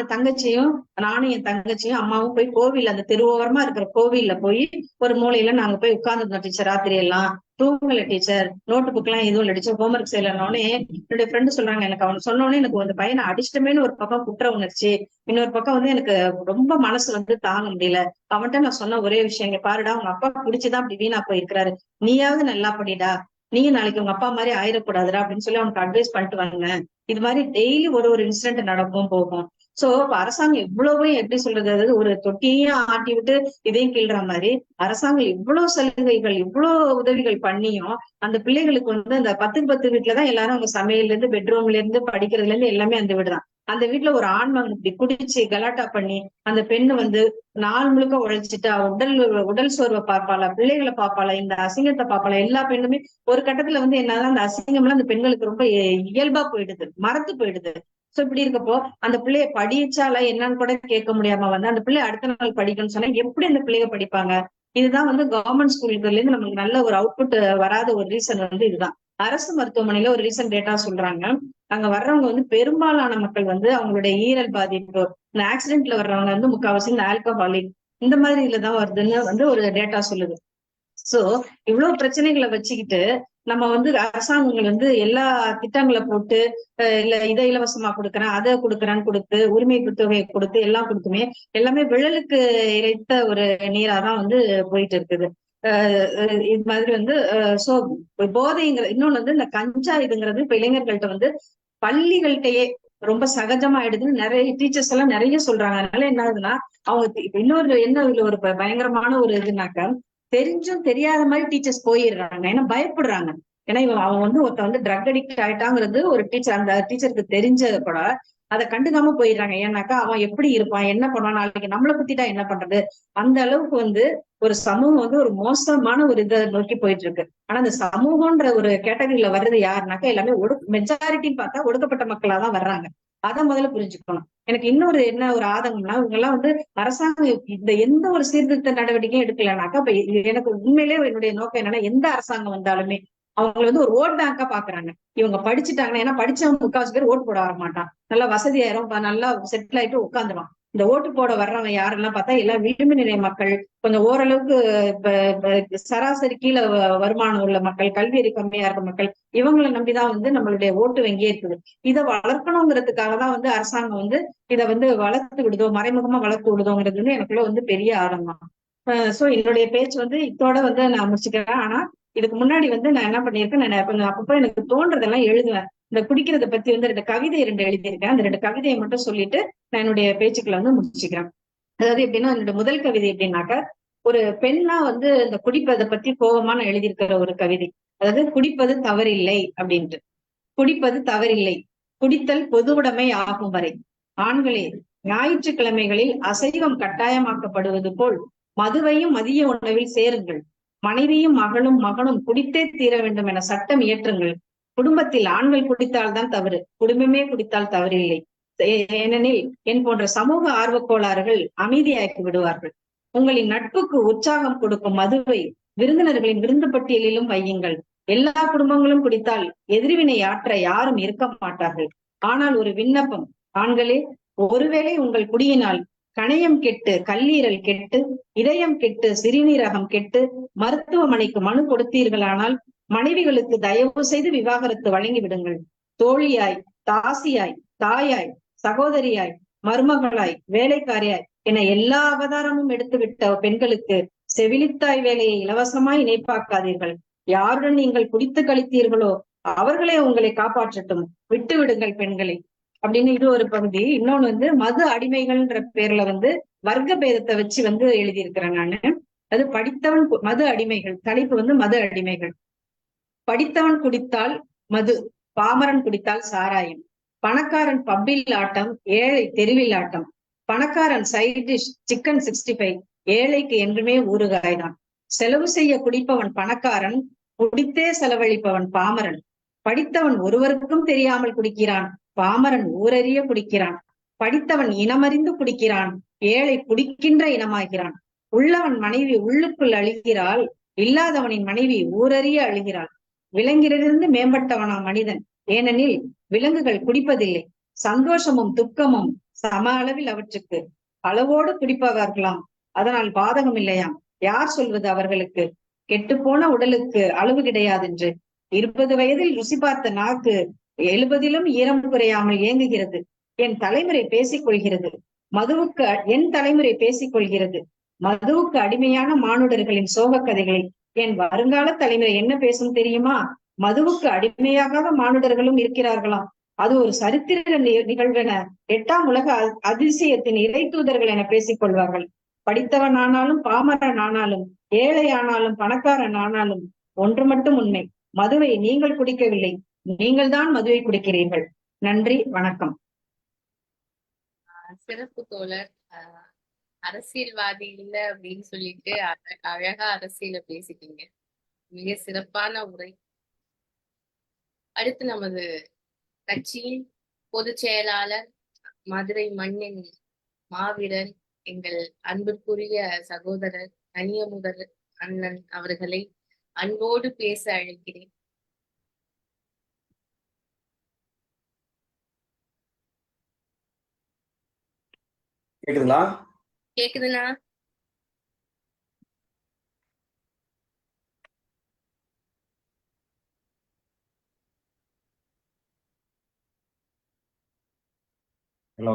என் தங்கச்சியும் அம்மாவும் போய் கோவில் அந்த தெருவோரமா இருக்கிற கோவில்ல போய் ஒரு மூலையில நாங்க போய் உட்கார்ந்துருந்தோம் டீச்சர். ராத்திரி எல்லாம் தூங்கல டீச்சர். நோட்டு புக் எல்லாம் எதுவும் இல்லை டீச்சர். ஹோம்ஒர்க் செய்யலன்னோடனே என்னுடைய ஃப்ரெண்டு சொல்றாங்க, எனக்கு அவன் சொன்னோடனே எனக்கு அந்த பையனை அடிச்சிட்டமேன்னு ஒரு பக்கம் குற்ற உணர்ச்சி, இன்னொரு பக்கம் வந்து எனக்கு ரொம்ப மனசு வந்து தாங்க முடியல. அவன்கிட்ட நான் சொன்ன ஒரே விஷயம், இங்க பாருடா, உங்க அப்பா குடிச்சுதான் அப்படி வீணா போயிருக்கிறாரு. நீயாவது நல்லா படிடா, நீங்க நாளைக்கு உங்க அப்பா மாதிரி ஆயிடக்கூடாதுடா அப்படின்னு சொல்லி அவனுக்கு அட்வைஸ் பண்ணிட்டு வந்தேன். இது மாதிரி டெய்லி ஒரு இன்சிடென்ட் நடக்கும் போகும். சோ இப்ப அரசாங்கம் எவ்வளவு எப்படி சொல்றது, அதாவது ஒரு தொட்டியையும் ஆட்டி விட்டு இதையும் கீழ்ற மாதிரி அரசாங்கம் இவ்வளவு சலுகைகள் இவ்வளவு உதவிகள் பண்ணியும் அந்த பிள்ளைகளுக்கு வந்து அந்த 10க்கு 10 வீட்டுலதான் எல்லாரும் அவங்க சமையல்ல இருந்து பெட்ரூம்ல இருந்து படிக்கிறதுல இருந்து எல்லாமே அந்த வீடுதான். அந்த வீட்டுல ஒரு ஆண்மகன் இப்படி குடிச்சு கலாட்டா பண்ணி அந்த பெண்ணு வந்து நாள் முழுக்க உழைச்சிட்டு உடல் சோர்வை பார்ப்பாளா, பிள்ளைகளை பார்ப்பாளா, இந்த அசிங்கத்தை பார்ப்பாளா. எல்லா பெண்ணுமே ஒரு கட்டத்துல வந்து என்னதான் அந்த அசிங்கம் எல்லாம் அந்த பெண்களுக்கு ரொம்ப இயல்பா போயிடுது, மறந்து போயிடுது. சோ இப்படி இருக்கப்போ அந்த பிள்ளைய படிச்சால என்னன்னு கூட கேட்க முடியாம வந்து அந்த பிள்ளை அடுத்த நாள் படிக்கணும்னு சொன்னா எப்படி அந்த பிள்ளைங்க படிப்பாங்க? இதுதான் வந்து கவர்மெண்ட் ஸ்கூல்கள்ல இருந்து நமக்கு நல்ல ஒரு அவுட்புட் வராத ஒரு ரீசன் வந்து இதுதான். அரசு மருத்துவமனையில ஒரு ரீசன்ட் டேட்டா சொல்றாங்க, அங்க வர்றவங்க வந்து பெரும்பாலான மக்கள் வந்து அவங்களுடைய ஈரல் பாதிப்பு, இந்த ஆக்சிடென்ட்ல வர்றவங்க வந்து முக்கால்வாசி இந்த ஆல்கஹாலிக் இந்த மாதிரி இதுலதான் வருதுன்னு வந்து ஒரு டேட்டா சொல்லுது. சோ இவ்வளவு பிரச்சனைகளை வச்சுக்கிட்டு நம்ம வந்து அரசாங்கங்கள் வந்து எல்லா திட்டங்களை போட்டு இல்ல இதை இலவசமா கொடுக்குறேன் அதை கொடுக்குறேன்னு கொடுத்து உரிமை தொகையை கொடுத்து எல்லாம் கொடுத்துமே எல்லாமே விழலுக்கு இறைத்த ஒரு நீராதான் வந்து போயிட்டு இருக்குது. இது மாதிரி வந்து சோ போதைங்கிற இன்னொன்னு வந்து இந்த கஞ்சா இதுங்கிறது இப்ப இளைஞர்கள்ட்ட வந்து பள்ளிகள்கிட்டயே ரொம்ப சகஜமா ஆயிடுதுன்னு நிறைய டீச்சர்ஸ் எல்லாம் நிறைய சொல்றாங்க. அதனால என்ன ஆகுதுன்னா அவங்க இப்ப இன்னொரு என்ன இதுல ஒரு பயங்கரமான ஒரு இதுனாக்க தெரிஞ்சும் தெரியாத மாதிரி டீச்சர்ஸ் போயிடுறாங்க. ஏன்னா பயப்படுறாங்க. ஏன்னா அவன் வந்து ஒருத்த வந்து ட்ரக் அடிக்ட் ஆயிட்டாங்கிறது ஒரு டீச்சர் அந்த டீச்சருக்கு தெரிஞ்சது கூட அதை கண்டுக்காம போயிடுறாங்க. ஏன்னாக்கா அவன் எப்படி இருப்பான், என்ன பண்ணுவான், நாளைக்கு நம்மளை குத்திட்டா என்ன பண்றது, அந்த அளவுக்கு வந்து ஒரு சமூகம் வந்து ஒரு மோசமான ஒரு இதை நோக்கி போயிட்டு இருக்கு. ஆனா அந்த சமூகம்ன்ற ஒரு கேட்டகரியில வர்றது யாருனாக்கா எல்லாமே மெஜாரிட்டின்னு பார்த்தா ஒடுக்கப்பட்ட மக்களா தான் வர்றாங்க. அதை முதல்ல புரிஞ்சுக்கணும். எனக்கு இன்னொரு என்ன ஒரு ஆதங்கம்னா இவங்க எல்லாம் வந்து அரசாங்கம் இந்த எந்த ஒரு சீர்திருத்த நடவடிக்கையும் எடுக்கலனாக்கா இப்ப எனக்கு உண்மையிலே என்னுடைய நோக்கம் என்னன்னா எந்த அரசாங்கம் வந்தாலுமே அவங்க வந்து ஒரு ஓட் பேங்கா பாக்குறாங்க. இவங்க படிச்சுட்டாங்கன்னா, ஏன்னா படிச்சவங்க 3/4 பேர் ஓட்டு போட வர மாட்டான், நல்லா வசதியாயிரும், நல்லா செட்டில் ஆயிட்டு உட்காந்துருவான். இந்த ஓட்டு போட வர்றவங்க யாரெல்லாம் பார்த்தா எல்லாம் விளிம்பு நிலை மக்கள், கொஞ்சம் ஓரளவுக்கு சராசரி கீழே வருமானம் உள்ள மக்கள், கல்வி அறிவு கம்மியா இருக்க மக்கள், இவங்களை நம்பிதான் வந்து நம்மளுடைய ஓட்டு வங்கியே இருக்குது. இதை வளர்க்கணுங்கிறதுக்காக தான் வந்து அரசாங்கம் வந்து இதை வந்து வளர்த்து விடுதோ, மறைமுகமா வளர்த்து விடுதோங்கிறது வந்து எனக்குள்ள வந்து பெரிய ஆதங்கம். சோ என்னுடைய பேச்சு வந்து இதோட வந்து நான் முடிச்சுக்கிறேன். ஆனா இதுக்கு முன்னாடி வந்து நான் என்ன பண்ணியிருக்கேன், நான் கொஞ்சம் அப்பப்ப எனக்கு தோன்றதெல்லாம் எழுதுவேன். இந்த குடிக்கிறத பத்தி வந்து 2 கவிதை 2 எழுதியிருக்கேன். அந்த 2 கவிதையை மட்டும் சொல்லிட்டு நான் என்னுடைய பேச்சுக்களை வந்து முடிச்சுக்கிறேன். அதாவது எப்படின்னா, என்னோட முதல் கவிதை எப்படின்னாக்க, ஒரு பெண்ணா வந்து இந்த குடிப்பதை பத்தி கோவமா நான் எழுதியிருக்கிற ஒரு கவிதை. அதாவது குடிப்பது தவறில்லை அப்படின்ட்டு. குடிப்பது தவறில்லை. குடித்தல் பொதுவுடைமை ஆகும் வரை. ஆண்களே, ஞாயிற்றுக்கிழமைகளில் அசைவம் கட்டாயமாக்கப்படுவது போல் மதுவையும் மதிய உணவில் சேருங்கள். மனைவியும் மகளும் மகனும் குடித்தே தீர வேண்டும் என சட்டம் இயற்றுங்கள். குடும்பத்தில் ஆண்கள் குடித்தால்தான் தவறு, குடும்பமே குடித்தால் தவறில்லை. ஏனெனில் என் போன்ற சமூக ஆர்வக் கோளாறுகள் அமைதியாக்கி விடுவார்கள். உங்களின் நட்புக்கு உற்சாகம் கொடுக்கும் மதுவை விருந்தினர்களின் விருந்து பட்டியலிலும் வையுங்கள். எல்லா குடும்பங்களும் குடித்தால் எதிர்வினை ஆற்ற யாரும் இருக்க மாட்டார்கள். ஆனால் ஒரு விண்ணப்பம், ஆண்களே, ஒருவேளை உங்கள் குடியினால் கணையம் கெட்டு, கல்லீரல் கெட்டு, இதயம் கெட்டு, சிறுநீரகம் கெட்டு மருத்துவமனைக்கு மனு கொடுத்தீர்களானால் மனைவிகளுக்கு தயவு செய்து விவாகரத்து வழங்கி விடுங்கள். தோழியாய், தாசியாய், தாயாய், சகோதரியாய், மருமகளாய், வேலைக்காரியாய் என எல்லா அவதாரமும் எடுத்துவிட்ட பெண்களுக்கு செவிலித்தாய் வேலையை இலவசமாய் இணைப்பாக்காதீர்கள். யாருடன் நீங்கள் குடித்து கழித்தீர்களோ அவர்களே உங்களை காப்பாற்றட்டும். விட்டு விடுங்கள் பெண்களை அப்படின்னு இது ஒரு பகுதி. இன்னொன்னு வந்து மது அடிமைகள்ன்ற பேர்ல வந்து வர்க்க பேதத்தை வச்சு வந்து எழுதியிருக்கிறேன் நானு. அது படித்தவன் மது அடிமைகள், தலைப்பு வந்து மது அடிமைகள். படித்தவன் குடித்தால் மது, பாமரன் குடித்தால் சாராயம். பணக்காரன் பப்பில் ஆட்டம், ஏழை தெருவில் ஆட்டம். பணக்காரன் சைட் டிஷ் சிக்கன் 65, ஏழைக்கு என்றுமே ஊறுகாய்தான். செலவு செய்ய குடிப்பவன் பணக்காரன், குடித்தே செலவழிப்பவன் பாமரன். படித்தவன் ஒருவருக்கும் தெரியாமல் குடிக்கிறான், பாமரன் ஊரறிய குடிக்கிறான். படித்தவன் இனமறிந்து குடிக்கிறான், ஏழை குடிக்கின்ற இனமாகிறான். உள்ளவன் மனைவி உள்ளுக்குள் அழுகிறாள், இல்லாதவனின் மனைவி ஊரறிய அழுகிறாள். விலங்கிலிருந்து மேம்பட்டவனா மனிதன், ஏனெனில் விலங்குகள் குடிப்பதில்லை. சந்தோஷமும் துக்கமும் சம அளவில் அவற்றுக்கு. அளவோடு குடிப்பவர்களாம், அதனால் பாதகம் இல்லையாம். யார் சொல்வது அவர்களுக்கு? கெட்டுப்போன உடலுக்கு அளவு கிடையாதென்று. 20 வயதில் ருசி பார்த்த நாக்கு 70லும் ஈரம் குறையாமல் ஏங்குகிறது. என் தலைமுறை பேசிக் கொள்கிறது. மதுவுக்கு என் தலைமுறை பேசிக் கொள்கிறது. மதுவுக்கு அடிமையான மானுடர்களின் சோக கதைகளை என் வருங்கால தலைமுறை என்ன பேசும் தெரியுமா? மதுவுக்கு அடிமையாகாத மானுடர்களும் இருக்கிறார்களாம். அது ஒரு சரித்திர நிகழ்வென 8ஆம் உலக அதிசயத்தின் இறை தூதர்கள் என பேசிக் கொள்வார்கள். படித்தவன் ஆனாலும் பாமரன் ஆனாலும் ஏழை ஆனாலும் பணக்காரன் ஆனாலும் ஒன்று மட்டும் உண்மை, மதுவை நீங்கள் குடிக்கவில்லை, நீங்கள் தான் மதுவை குடிக்கிறீர்கள். நன்றி, வணக்கம். சிறப்பு தோழர். அரசியல்வாதி இல்ல அப்படின்னு சொல்லிட்டு அழகா அரசியல பேசிட்டீங்க. மிக சிறப்பான உரை. அடுத்து நமது கட்சியின் பொதுச் செயலாளர், மதுரை மண்ணின் மாவீரர், எங்கள் அன்புக்குரிய சகோதரர் கனியமுதல் அண்ணன் அவர்களை அன்போடு பேச அழைக்கிறேன். கேக்குதுங்களா? கேக்குதுண்ணா. ஹலோ,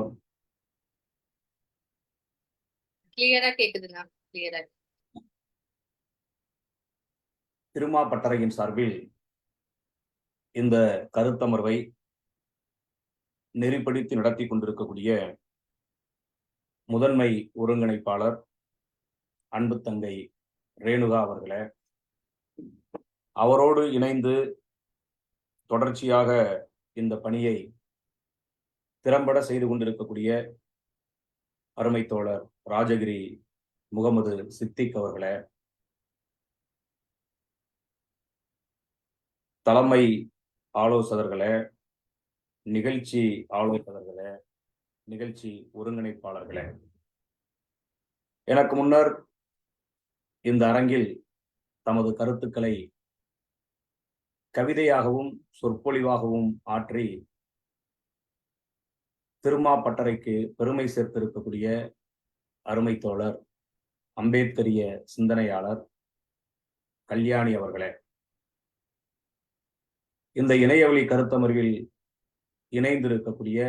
கிளியரா கேக்குதுண்ணா, கிளியரா. திருமா பட்டறையின் சார்பில் இந்த கருத்தமர்வை நெறிப்படுத்தி நடத்தி கொண்டிருக்கக்கூடிய முதன்மை ஒருங்கிணைப்பாளர் அன்பு தங்கை ரேணுகா அவர்களே, அவரோடு இணைந்து தொடர்ச்சியாக இந்த பணியை திறம்பட செய்து கொண்டிருக்கக்கூடிய அருமை தோழர் ராஜகிரி முகமது சித்திக் அவர்களே, தலைமை ஆலோசகர்களே, நிகழ்ச்சி ஆலோசகர்களே, நிகழ்ச்சி ஒருங்கிணைப்பாளர்களே, எனக்கு முன்னர் இந்த அரங்கில் தமது கருத்துக்களை கவிதையாகவும் சொற்பொழிவாகவும் ஆற்றி திருமா பட்டறைக்கு பெருமை சேர்த்திருக்கக்கூடிய அருமை தோழர் அம்பேத்கரிய சிந்தனையாளர் கல்யாணி அவர்களே, இந்த இணையவழி கருத்தமர்வில் இணைந்திருக்கக்கூடிய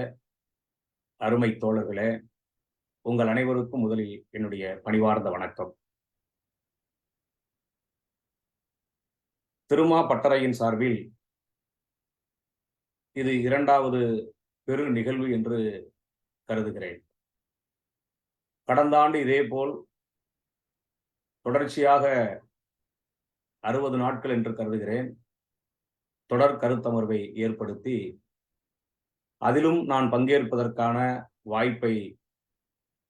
அருமை தோழர்களே, உங்கள் அனைவருக்கும் முதலில் என்னுடைய பணிவார்ந்த வணக்கம். திருமா பட்டறையின் சார்பில் இது 2வது பெரு நிகழ்வு என்று கருதுகிறேன். கடந்த ஆண்டு இதேபோல் தொடர்ச்சியாக 60 நாட்கள் என்று கருதுகிறேன் தொடர் கருத்தமர்வை ஏற்படுத்தி அதிலும் நான் பங்கேற்பதற்கான வாய்ப்பை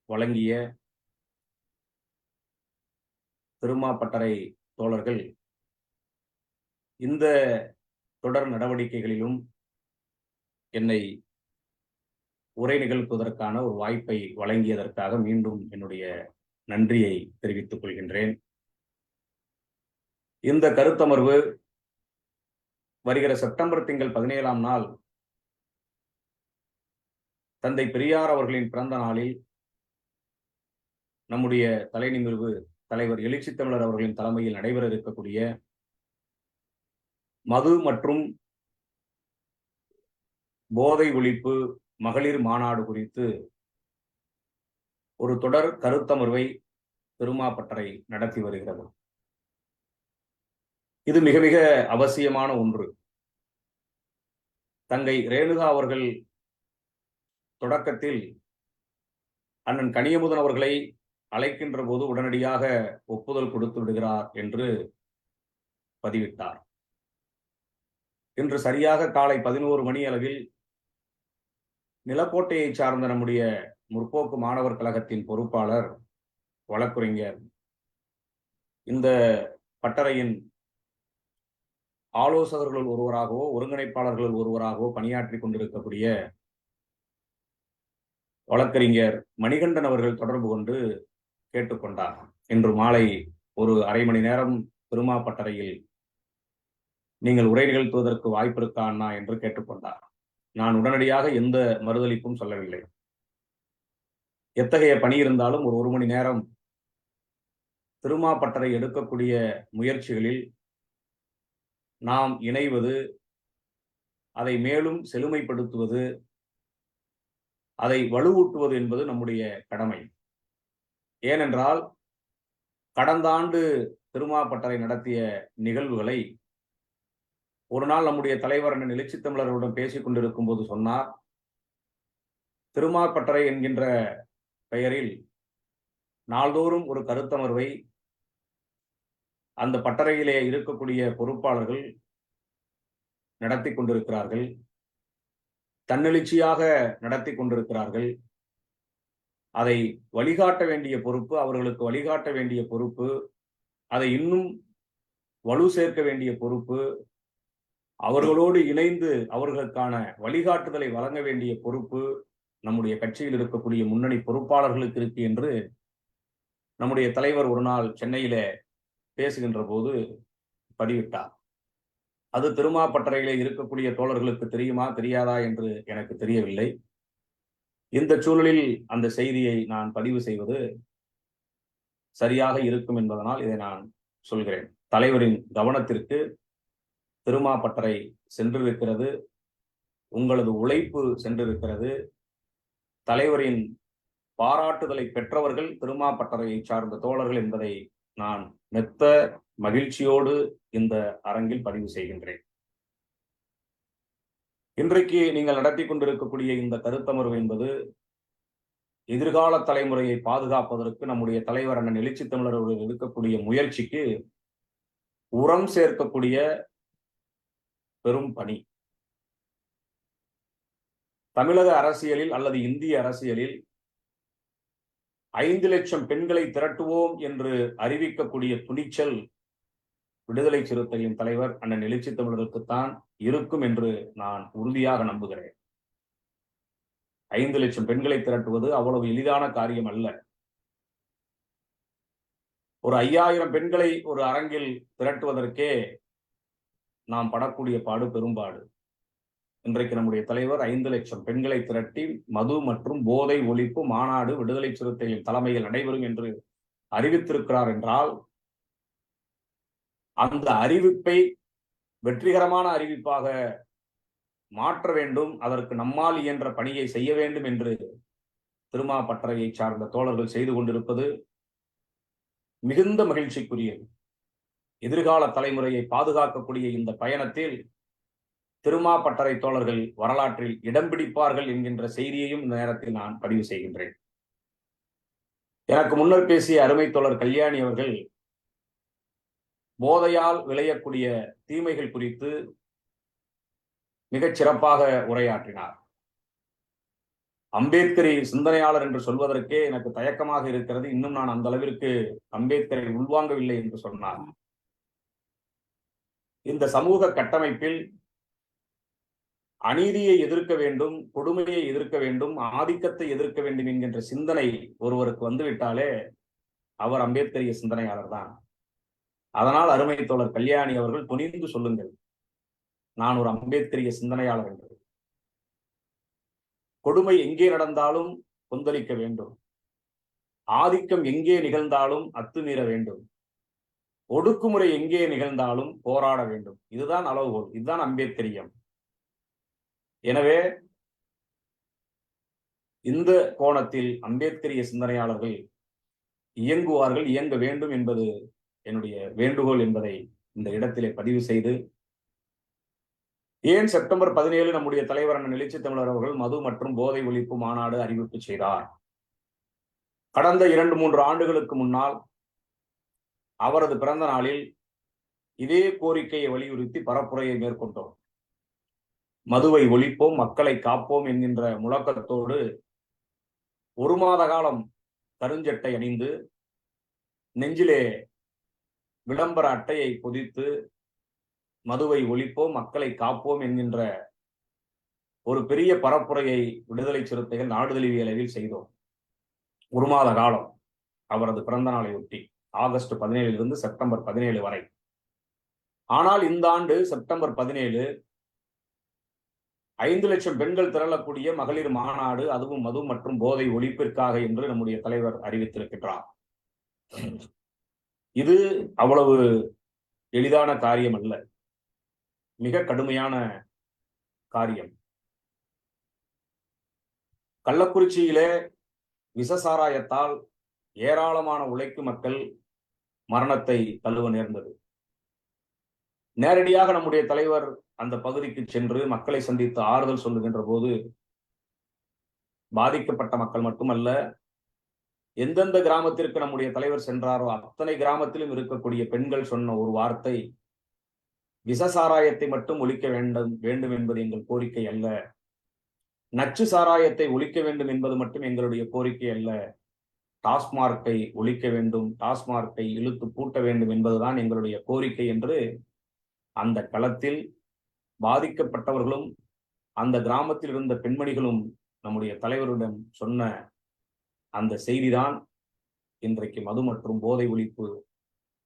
வழங்கிய திருமா பட்டறை தோழர்கள் இந்த தொடர் நடவடிக்கைகளிலும் என்னை உரை நிகழ்த்துவதற்கான ஒரு வாய்ப்பை வழங்கியதற்காக மீண்டும் என்னுடைய நன்றியை தெரிவித்துக் கொள்கின்றேன். இந்த கருத்தமர்வு வருகிற செப்டம்பர் திங்கள் 17ஆம் நாள் தந்தை பெரியார் அவர்களின் பிறந்த நாளில் நம்முடைய தலைநிமிர்வு தலைவர் எழுச்சி தமிழர் அவர்களின் தலைமையில் நடைபெற இருக்கக்கூடிய மது மற்றும் போதை ஒழிப்பு மகளிர் மாநாடு குறித்து ஒரு தொடர் கருத்தமர்வை திருமா பட்டறை நடத்தி வருகிறது. இது மிக மிக அவசியமான ஒன்று. தங்கை ரேணுகா அவர்கள் தொடக்கத்தில் அண்ணன் கனியமுதன் அவர்களை அழைக்கின்ற போது உடனடியாக ஒப்புதல் கொடுத்து விடுகிறார் என்று பதிவிட்டார். இன்று சரியாக காலை 11 மணி அளவில் நிலக்கோட்டையை சார்ந்த நம்முடைய முற்போக்கு மாணவர் கழகத்தின் பொறுப்பாளர் வழக்குரைஞர் இந்த பட்டறையின் ஆலோசகர்கள் ஒருவராகவோ ஒருங்கிணைப்பாளர்கள் ஒருவராகவோ பணியாற்றி கொண்டிருக்கக்கூடிய வழக்கறிஞர் மணிகண்டன் அவர்கள் தொடர்பு கொண்டு கேட்டுக்கொண்டார். இன்று மாலை ஒரு அரை மணி நேரம் திருமா பட்டறையில் நீங்கள் உரை நிகழ்த்துவதற்கு வாய்ப்பு இருக்கா அண்ணா என்று கேட்டுக்கொண்டார். நான் உடனடியாக எந்த மறுதளிப்பும் சொல்லவில்லை. எத்தகைய பணி இருந்தாலும் ஒரு மணி நேரம் திருமா பட்டறை எடுக்கக்கூடிய முயற்சிகளில் நாம் இணைவது, அதை மேலும் செழுமைப்படுத்துவது, அதை வலுவூட்டுவது என்பது நம்முடைய கடமை. ஏனென்றால் கடந்த ஆண்டு திருமா பட்டறை நடத்திய நிகழ்வுகளை ஒரு நாள் நம்முடைய தலைவர் அண்ணன் எழுச்சி தமிழர்களுடன் பேசிக் கொண்டிருக்கும் போது சொன்னார், திருமா பட்டறை என்கின்ற பெயரில் நாள்தோறும் ஒரு கருத்தமர்வை அந்த பட்டறையிலே இருக்கக்கூடிய பொறுப்பாளர்கள் நடத்தி கொண்டிருக்கிறார்கள், தன்னெழுச்சியாக நடத்தி கொண்டிருக்கிறார்கள். அதை வழிகாட்ட வேண்டிய பொறுப்பு, அவர்களுக்கு வழிகாட்ட வேண்டிய பொறுப்பு, அதை இன்னும் வலு சேர்க்க வேண்டிய பொறுப்பு, அவர்களோடு இணைந்து அவர்களுக்கான வழிகாட்டுதலை வழங்க வேண்டிய பொறுப்பு நம்முடைய கட்சியில் இருக்கக்கூடிய முன்னணி பொறுப்பாளர்களுக்கு இருக்கு என்று நம்முடைய தலைவர் ஒரு நாள் சென்னையில பேசுகின்ற போது பதிவிட்டார். அது திருமா பட்டறையிலே இருக்கக்கூடிய தோழர்களுக்கு தெரியுமா தெரியாதா என்று எனக்கு தெரியவில்லை. இந்த சூழலில் அந்த செய்தியை நான் பதிவு செய்வது சரியாக இருக்கும் என்பதனால் இதை நான் சொல்கிறேன். தலைவரின் கவனத்திற்கு திருமா பட்டறை சென்றிருக்கிறது, உங்களது உழைப்பு சென்றிருக்கிறது, தலைவரின் பாராட்டுதலை பெற்றவர்கள் திருமா பட்டறையை சார்ந்த தோழர்கள் என்பதை நான் மெத்த மகிழ்ச்சியோடு இந்த அரங்கில் பதிவு செய்கின்றேன். இன்றைக்கு நீங்கள் நடத்தி கொண்டிருக்கக்கூடிய இந்த கருத்தமர்வு என்பது எதிர்கால தலைமுறையை பாதுகாப்பதற்கு நம்முடைய தலைவர் அண்ணன் எழுச்சி தமிழர் அவர்கள் எடுக்கக்கூடிய முயற்சிக்கு உரம் சேர்க்கக்கூடிய பெரும் பணி. தமிழக அரசியலில் அல்லது இந்திய அரசியலில் 5 லட்சம் பெண்களை திரட்டுவோம் என்று அறிவிக்கக்கூடிய துணிச்சல் விடுதலை சிறுத்தைகளின் தலைவர் அண்ணன் எழுச்சி தமிழருக்குத்தான் இருக்கும் என்று நான் உறுதியாக நம்புகிறேன். 5 லட்சம் பெண்களை திரட்டுவது அவ்வளவு எளிதான காரியம் அல்ல. ஒரு 5000 பெண்களை ஒரு அரங்கில் திரட்டுவதற்கே நாம் படக்கூடிய பாடு பெரும்பாடு. இன்றைக்கு நம்முடைய தலைவர் 5 லட்சம் பெண்களை திரட்டி மது மற்றும் போதை ஒழிப்பு மாநாடு விடுதலை சிறுத்தைகளின் தலைமையில் நடைபெறும் என்று அறிவித்திருக்கிறார் என்றால் அந்த அறிவிப்பை வெற்றிகரமான அறிவிப்பாக மாற்ற வேண்டும், அதற்கு நம்மால் இயன்ற பணியை செய்ய வேண்டும் என்று திருமா பட்டறையை சார்ந்த தோழர்கள் செய்து கொண்டிருப்பது மிகுந்த மகிழ்ச்சிக்குரியது. எதிர்கால தலைமுறையை பாதுகாக்கக்கூடிய இந்த பயணத்தில் திருமாப்பட்டறை தோழர்கள் வரலாற்றில் இடம் பிடிப்பார்கள் என்கின்ற செய்தியையும் இந்த நேரத்தில் நான் பதிவு செய்கின்றேன். எனக்கு முன்னர் பேசிய அருமை தோழர் கல்யாணி அவர்கள் போதையால் விளையக்கூடிய தீமைகள் குறித்து மிகச் சிறப்பாக உரையாற்றினார். அம்பேத்கரி சிந்தனையாளர் என்று சொல்வதற்கே எனக்கு தயக்கமாக இருக்கிறது. இன்னும் நான் அந்த அளவிற்கு அம்பேத்கரை உள்வாங்கவில்லை என்று சொன்னார். இந்த சமூக கட்டமைப்பில் அநீதியை எதிர்க்க வேண்டும், கொடுமையை எதிர்க்க வேண்டும், ஆதிக்கத்தை எதிர்க்க வேண்டும் என்கின்ற சிந்தனை ஒருவருக்கு வந்துவிட்டாலே அவர் அம்பேத்கரிய சிந்தனையாளர் தான். அதனால் அருமை தோழர் கல்யாணி அவர்கள் துணிந்து சொல்லுங்கள், நான் ஒரு அம்பேத்கரிய சிந்தனையாளர் என்று. கொடுமை எங்கே நடந்தாலும் கொந்தளிக்க வேண்டும், ஆதிக்கம் எங்கே நிகழ்ந்தாலும் அத்துமீற வேண்டும், ஒடுக்குமுறை எங்கே நிகழ்ந்தாலும் போராட வேண்டும். இதுதான் அளவுகோல், இதுதான் அம்பேத்கரியம். எனவே இந்த கோணத்தில் அம்பேத்கரிய சிந்தனையாளர்கள் இயங்குவார்கள், இயங்க வேண்டும் என்பது என்னுடைய வேண்டுகோள் என்பதை இந்த இடத்திலே பதிவு செய்து, ஏன் செப்டம்பர் 17 நம்முடைய தலைவர் அண்ணன் எழுச்சி தமிழர் அவர்கள் மது மற்றும் போதை ஒழிப்பு மாநாடு அறிவிப்பு செய்தார்? கடந்த 2-3 ஆண்டுகளுக்கு முன்னால் அவரது பிறந்த நாளில் இதே கோரிக்கையை வலியுறுத்தி பரப்புரையை மேற்கொண்டோம். மதுவை ஒழிப்போம், மக்களை காப்போம் என்கின்ற முழக்கத்தோடு 1 மாத காலம் கருஞ்சட்டை அணிந்து நெஞ்சிலே விளம்பர அட்டையை பொதித்து மதுவை ஒழிப்போம், மக்களை காப்போம் என்கின்ற ஒரு பெரிய பரப்புரையை விடுதலை சிறுத்தைகள் நாடு தழுவிய அளவில் செய்தோம். 1 மாத காலம் அவரது பிறந்த நாளை ஒட்டி, ஆகஸ்ட் 17 செப்டம்பர் 17 வரை. ஆனால் இந்த ஆண்டு செப்டம்பர் 17 5 லட்சம் பெண்கள் திரளக்கூடிய மகளிர் மாநாடு, அதுவும் மது மற்றும் போதை ஒழிப்பிற்காக என்று நம்முடைய தலைவர் அறிவித்திருக்கின்றார். இது அவ்வளவு எளிதான காரியம் அல்ல, மிக கடுமையான காரியம். கள்ளக்குறிச்சியிலே விஷசாராயத்தால் ஏராளமான உழைக்கும் மக்கள் மரணத்தை தழுவ நேர்ந்தது. நேரடியாக நம்முடைய தலைவர் அந்த பகுதிக்கு சென்று மக்களை சந்தித்து ஆறுதல் சொல்லுகின்ற போது, பாதிக்கப்பட்ட மக்கள் மட்டுமல்ல, எந்தெந்த கிராமத்திற்கு நம்முடைய தலைவர் சென்றாரோ அத்தனை கிராமத்திலும் இருக்கக்கூடிய பெண்கள் சொன்ன ஒரு வார்த்தை, விஷசாராயத்தை மட்டும் ஒழிக்க வேண்டும் என்பது எங்கள் கோரிக்கை அல்ல, நச்சு சாராயத்தை ஒழிக்க வேண்டும் என்பது மட்டும் எங்களுடைய கோரிக்கை அல்ல, டாஸ்மார்க்கை ஒழிக்க வேண்டும், டாஸ்மார்க்கை இழுத்து பூட்ட வேண்டும் என்பதுதான் எங்களுடைய கோரிக்கை என்று அந்த களத்தில் பாதிக்கப்பட்டவர்களும் அந்த கிராமத்தில் இருந்த பெண்மணிகளும் நம்முடைய தலைவரிடம் சொன்ன அந்த செய்திதான் இன்றைக்கு மது மற்றும் போதை ஒழிப்பு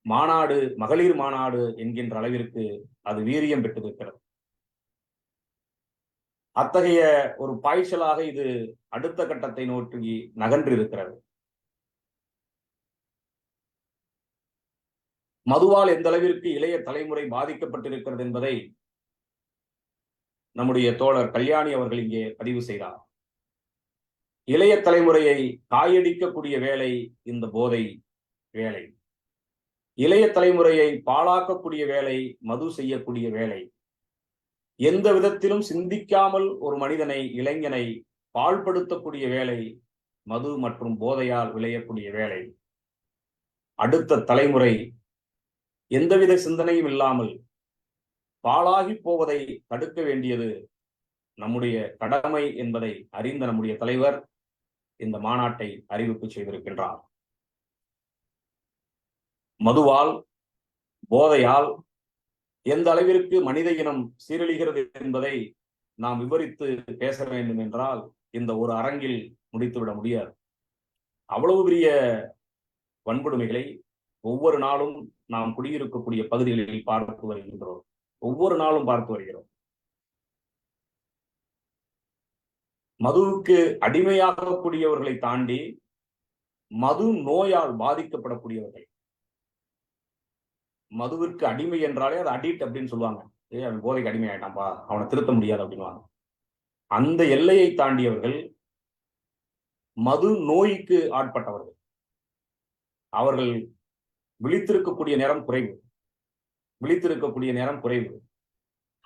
மாநாடு, மகளிர் மாநாடு என்கின்ற அளவிற்கு அது வீரியம் பெற்றிருக்கிறது. அத்தகைய ஒரு பாய்ச்சலாக இது அடுத்த கட்டத்தை நோக்கி நகன்றிருக்கிறது. மதுவால் எந்த அளவிற்கு இளைய தலைமுறை பாதிக்கப்பட்டிருக்கிறது என்பதை நம்முடைய தோழர் கல்யாணி அவர்கள் இங்கே பதிவு செய்தார். இளைய தலைமுறையை காயடிக்கக்கூடிய வேலை இந்த போதை வேலை, இளைய தலைமுறையை பாழாக்கக்கூடிய வேலை மது செய்யக்கூடிய வேலை, எந்த விதத்திலும் சிந்திக்காமல் ஒரு மனிதனை, இளைஞனை பாழ்படுத்தக்கூடிய வேலை மது மற்றும் போதையால் விளையக்கூடிய வேலை. அடுத்த தலைமுறை எந்தவித சிந்தனையும் இல்லாமல் பாழாகி போவதை தடுக்க வேண்டியது நம்முடைய கடமை என்பதை அறிந்த நம்முடைய தலைவர் இந்த மாநாட்டை அறிவிப்பு செய்திருக்கின்றார். மதுவால், போதையால் எந்த அளவிற்கு மனித இனம் சீரழிகிறது என்பதை நாம் விவரித்து பேச வேண்டும் என்றால் இந்த ஒரு அரங்கில் முடித்துவிட முடியாது. அவ்வளவு பெரிய வன்கொடுமைகளை ஒவ்வொரு நாளும் நாம் குடியிருக்கக்கூடிய பகுதிகளில் பார்த்து வருகின்றோம், ஒவ்வொரு நாளும் பார்த்து வருகிறோம். மதுவுக்கு அடிமையாகக்கூடியவர்களை தாண்டி மது நோயால் பாதிக்கப்படக்கூடியவர்கள், மதுவிற்கு அடிமை என்றாலே அது அடிக்ட் அப்படின்னு சொல்லுவாங்க. அவன் போதைக்கு அடிமை ஆயிட்டான்பா, அவனை திருத்த முடியாது அப்படின்வாங்க. அந்த எல்லையை தாண்டியவர்கள் மது நோய்க்கு ஆட்பட்டவர்கள். அவர்கள் விழித்திருக்கக்கூடிய நேரம் குறைவு. விழித்திருக்கக்கூடிய நேரம் குறைவு.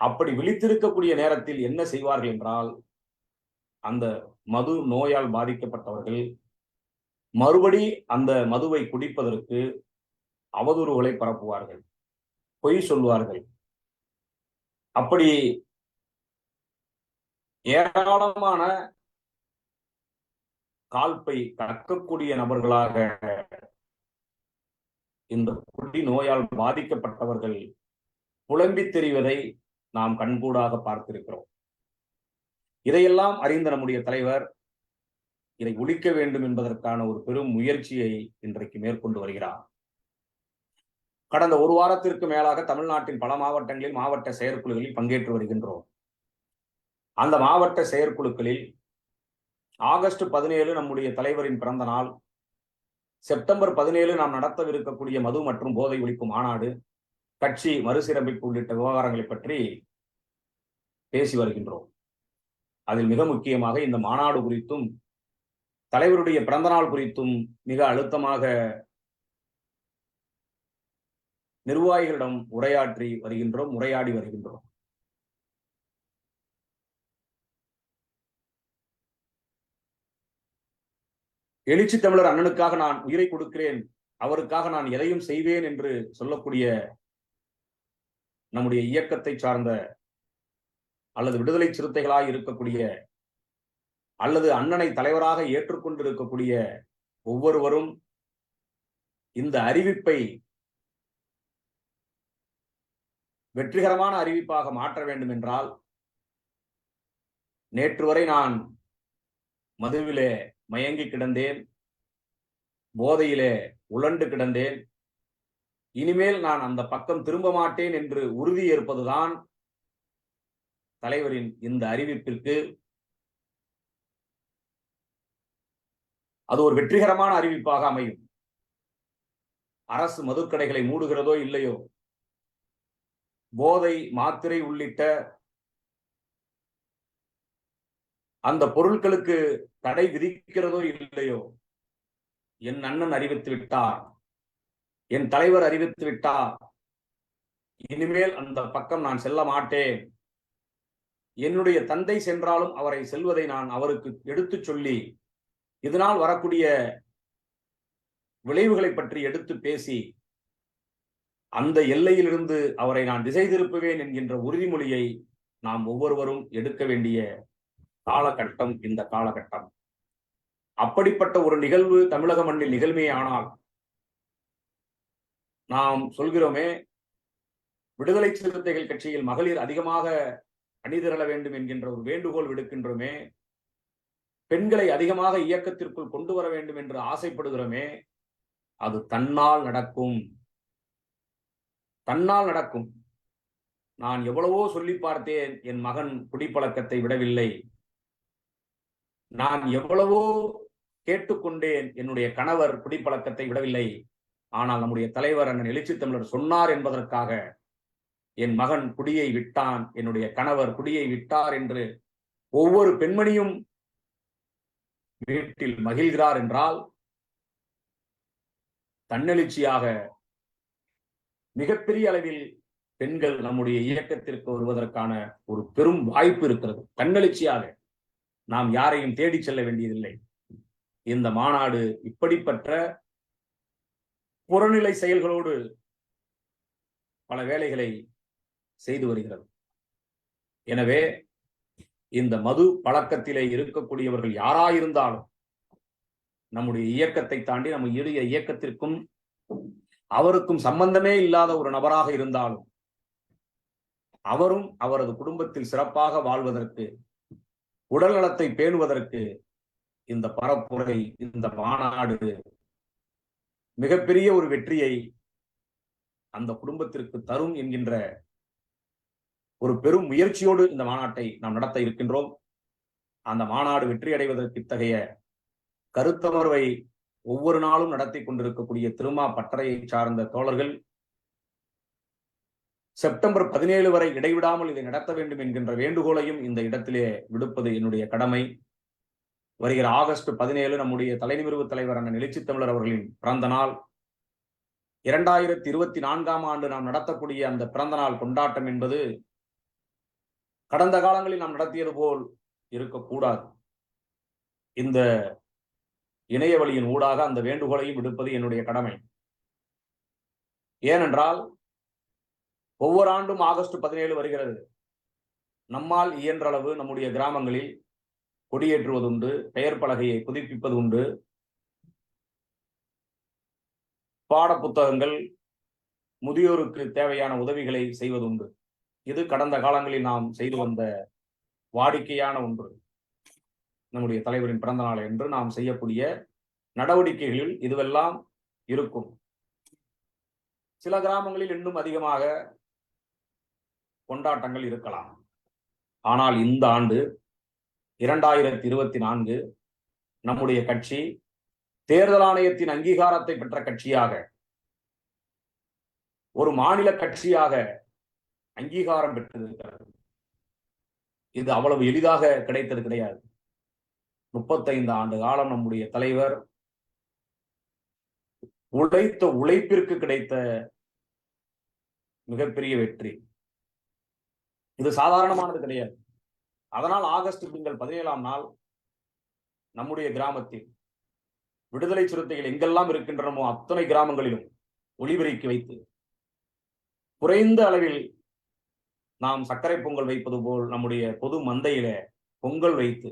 அப்படி விழித்திருக்கக்கூடிய நேரத்தில் என்ன செய்வார்கள் என்றால், அந்த மது நோயால் பாதிக்கப்பட்டவர்கள் மறுபடி அந்த மதுவை குடிப்பதற்கு அவதூறுகளை பரப்புவார்கள், பொய் சொல்வார்கள். அப்படி ஏராளமான கால்பை கற்கக்கூடிய நபர்களாக இந்த குடி நோயால் பாதிக்கப்பட்டவர்கள் புலம்பித் தெரிவதை நாம் கண்கூடாக பார்த்திருக்கிறோம். இதையெல்லாம் அறிந்த நம்முடைய தலைவர் இதை ஒழிக்க வேண்டும் என்பதற்கான ஒரு பெரும் முயற்சியை இன்றைக்கு மேற்கொண்டு வருகிறார். கடந்த ஒரு வாரத்திற்கு மேலாக தமிழ்நாட்டின் பல மாவட்டங்களில் மாவட்ட செயற்குழுகளில் பங்கேற்று வருகின்றோம். அந்த மாவட்ட செயற்குழுக்களில் ஆகஸ்ட் 17 நம்முடைய தலைவரின் பிறந்த நாள், செப்டம்பர் 17 நாம் நடத்தவிருக்கக்கூடிய மது மற்றும் போதை ஒழிப்பு மாநாடு, கட்சி மறுசீரமைப்பு உள்ளிட்ட விவகாரங்களை பற்றி பேசி வருகின்றோம். அதில் மிக முக்கியமாக இந்த மாநாடு குறித்தும் தலைவருடைய பிறந்த நாள் குறித்தும் மிக அழுத்தமாக நிர்வாகிகளிடம் உரையாடி வருகின்றோம். எழுச்சி தமிழர் அண்ணனுக்காக நான் உயிரை கொடுக்கிறேன், அவருக்காக நான் எதையும் செய்வேன் என்று சொல்லக்கூடிய நம்முடைய இயக்கத்தை சார்ந்த அல்லது விடுதலை சிறுத்தைகளாய் இருக்கக்கூடிய அல்லது அண்ணனை தலைவராக ஏற்றுக்கொண்டிருக்கக்கூடிய ஒவ்வொருவரும் இந்த அறிவிப்பை வெற்றிகரமான அறிவிப்பாக மாற்ற வேண்டும் என்றால், நேற்று வரை நான் மதுவிலே மயங்கி கிடந்தேன், போதையிலே உழண்டு கிடந்தேன், இனிமேல் நான் அந்த பக்கம் திரும்ப மாட்டேன் என்று உறுதி ஏற்பதுதான் தலைவரின் இந்த அறிவிப்பிற்கு அது ஒரு வெற்றிகரமான அறிவிப்பாக அமையும். அரசு மதுக்கடைகளை மூடுகிறதோ இல்லையோ, போதை மாத்திரை உள்ளிட்ட அந்த பொருட்களுக்கு தடை விதிக்கிறதோ இல்லையோ, என் அண்ணன் அறிவித்து விட்டார், என் தலைவர் அறிவித்து விட்டார், இனிமேல் அந்த பக்கம் நான் செல்ல மாட்டேன். என்னுடைய தந்தை சென்றாலும் அவரை செல்வதை நான் அவருக்கு எடுத்துச் சொல்லி இதனால் வரக்கூடிய விளைவுகளை பற்றி எடுத்து பேசி அந்த எல்லையிலிருந்து அவரை நான் திசை திருப்புவேன் என்கின்ற உறுதிமொழியை நாம் ஒவ்வொருவரும் எடுக்க வேண்டிய காலகட்டம் இந்த காலகட்டம். அப்படிப்பட்ட ஒரு நிகழ்வு தமிழக மண்ணில் நிகழ்மையானால், நாம் சொல்கிறோமே விடுதலை சிறுத்தைகள் கட்சியில் மகளிர் அதிகமாக அணிதிரள வேண்டும் என்கின்ற ஒரு வேண்டுகோள் விடுக்கின்றோமே, பெண்களை அதிகமாக இயக்கத்திற்குள் கொண்டு வர வேண்டும் என்று ஆசைப்படுகிறோமே, அது தன்னால் நடக்கும், தன்னால் நடக்கும். நான் எவ்வளவோ சொல்லி பார்த்தேன், என் மகன் குடிப்பழக்கத்தை விடவில்லை. நான் எவ்வளவோ கேட்டுக்கொண்டேன், என்னுடைய கணவர் குடிப்பழக்கத்தை விடவில்லை. ஆனால் நம்முடைய தலைவர் அண்ணன் எழுச்சி தமிழர் சொன்னார் என்பதற்காக என் மகன் குடியை விட்டான், என்னுடைய கணவர் குடியை விட்டார் என்று ஒவ்வொரு பெண்மணியும் வீட்டில் மகிழ்கிறார் என்றால், தன்னெழுச்சியாக மிகப்பெரிய அளவில் பெண்கள் நம்முடைய இயக்கத்திற்கு வருவதற்கான ஒரு பெரும் வாய்ப்பு இருக்கிறது. தன்னெழுச்சியாக நாம் யாரையும் தேடி செல்ல வேண்டியதில்லை. இந்த மாநாடு இப்படிப்பட்ட புறநிலை செயல்களோடு பல வேலைகளை செய்து வருகிறது. எனவே இந்த மது பழக்கத்திலே இருக்கக்கூடியவர்கள் யாராயிருந்தாலும், நம்முடைய இயக்கத்தை தாண்டி நம்ம இயக்கத்திற்கும் அவருக்கும் சம்பந்தமே இல்லாத ஒரு நபராக இருந்தாலும், அவரும் அவரது குடும்பத்தில் சிறப்பாக வாழ்வதற்கு, உடல் நலத்தை பேணுவதற்கு இந்த பரப்புரை, இந்த மாநாடு மிகப்பெரிய ஒரு வெற்றியை அந்த குடும்பத்திற்கு தரும் என்கின்ற ஒரு பெரும் முயற்சியோடு இந்த மாநாட்டை நாம் நடத்த இருக்கின்றோம். அந்த மாநாடு வெற்றி அடைவதற்கு இத்தகைய கருத்தமர்வை ஒவ்வொரு நாளும் நடத்தி கொண்டிருக்கக்கூடிய திருமா பட்டறையை சார்ந்த தோழர்கள் செப்டம்பர் 17 வரை இடைவிடாமல் இதை நடத்த வேண்டும் என்கின்ற வேண்டுகோளையும் இந்த இடத்திலே விடுப்பது என்னுடைய கடமை. வருகிற ஆகஸ்ட் 17 நம்முடைய தலைநிமிர்வு தலைவர் அண்ணன் எழுச்சி தமிழர் அவர்களின் பிறந்த நாள். 2024 நாம் நடத்தக்கூடிய அந்த பிறந்த நாள் கொண்டாட்டம் என்பது கடந்த காலங்களில் நாம் நடத்தியது போல் இருக்கக்கூடாது. இந்த இணைய வழியின் ஊடாக அந்த வேண்டுகோளையும் விடுப்பது என்னுடைய கடமை. ஏனென்றால் ஒவ்வொரு ஆண்டும் ஆகஸ்ட் 17 வருகிறது. நம்மால் இயன்ற அளவு நம்முடைய கிராமங்களில் கொடியேற்றுவதுண்டு, பெயர் பலகையை புதுப்பிப்பது உண்டு, பாட புத்தகங்கள், முதியோருக்கு தேவையான உதவிகளை செய்வதுண்டு. இது கடந்த காலங்களில் நாம் செய்து வந்த வாடிக்கையான ஒன்று. நம்முடைய தலைவரின் பிறந்த நாள் என்று நாம் செய்யக்கூடிய நடவடிக்கைகளில் இதுவெல்லாம் இருக்கும். சில கிராமங்களில் இன்னும் அதிகமாக கொண்டாட்டங்கள் இருக்கலாம். ஆனால் இந்த ஆண்டு 2024 நம்முடைய கட்சி தேர்தல் ஆணையத்தின் அங்கீகாரத்தை பெற்ற கட்சியாக, ஒரு மாநில கட்சியாக அங்கீகாரம் பெற்றிருக்கிறது. இது அவ்வளவு எளிதாக கிடைத்தது கிடையாது. 35 ஆண்டு காலம் நம்முடைய தலைவர் உழைத்த உழைப்பிற்கு கிடைத்த மிகப்பெரிய வெற்றி. இது சாதாரணமானது கிடையாது. அதனால் ஆகஸ்ட் திங்கள் 17ஆம் நாள் நம்முடைய கிராமத்தில் விடுதலை சிறுத்தைகள் எங்கெல்லாம் இருக்கின்றனமோ அத்தனை கிராமங்களிலும் ஒளிபெருக்கி வைத்து, குறைந்த அளவில் நாம் சர்க்கரை பொங்கல் வைப்பது போல் நம்முடைய பொது மந்தையில பொங்கல் வைத்து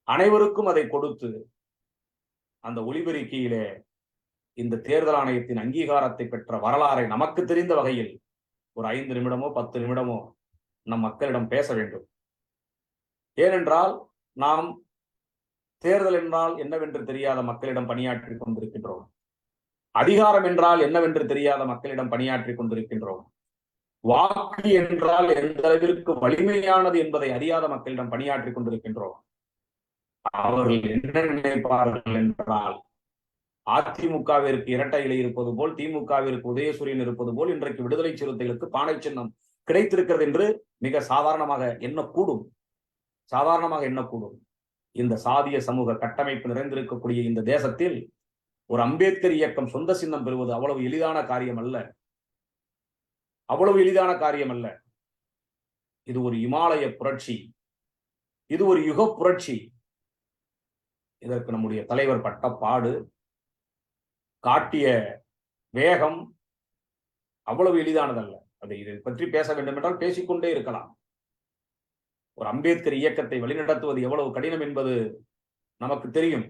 அனைவருக்கும் அதை கொடுத்து, அந்த ஒளிபெருக்கியில இந்த தேர்தல் ஆணையத்தின் அங்கீகாரத்தை பெற்ற வரலாறை நமக்கு தெரிந்த வகையில் ஒரு 5 நிமிடமோ 10 நிமிடமோ நம் மக்களிடம் பேச வேண்டும். ஏனென்றால் நாம் தேர்தல் என்றால் என்னவென்று தெரியாத மக்களிடம் பணியாற்றி கொண்டிருக்கின்றோம். அதிகாரம் என்றால் என்னவென்று தெரியாத மக்களிடம் பணியாற்றி கொண்டிருக்கின்றோம். வாக்கு என்றால் எந்த அளவிற்கு வலிமையானது என்பதை அறியாத மக்களிடம் பணியாற்றி கொண்டிருக்கின்றோம். அவர்கள் என்ன நினைப்பார்கள் என்றால், அதிமுகவிற்கு இரட்டை இலை இருப்பது போல், திமுகவிற்கு உதயசூரியன் இருப்பது போல் இன்றைக்கு விடுதலை சிறுத்தைகளுக்கு பானை சின்னம் கிடைத்திருக்கிறது என்று மிக சாதாரணமாக எண்ணக்கூடும். இந்த சாதிய சமூக கட்டமைப்பு நிறைந்திருக்கக்கூடிய இந்த தேசத்தில் ஒரு அம்பேத்கர் இயக்கம் சொந்த சின்னம் பெறுவது அவ்வளவு எளிதான காரியம் அல்ல. இது ஒரு இமாலய புரட்சி, இது ஒரு யுக புரட்சி. இதற்கு நம்முடைய தலைவர் பட்ட பாடு, காட்டிய வேகம் அவ்வளவு எளிதானதல்ல. இதை பற்றி பேச வேண்டும் என்றால் பேசிக்கொண்டே இருக்கலாம். ஒரு அம்பேத்கர் இயக்கத்தை வழிநடத்துவது எவ்வளவு கடினம் என்பது நமக்கு தெரியும்.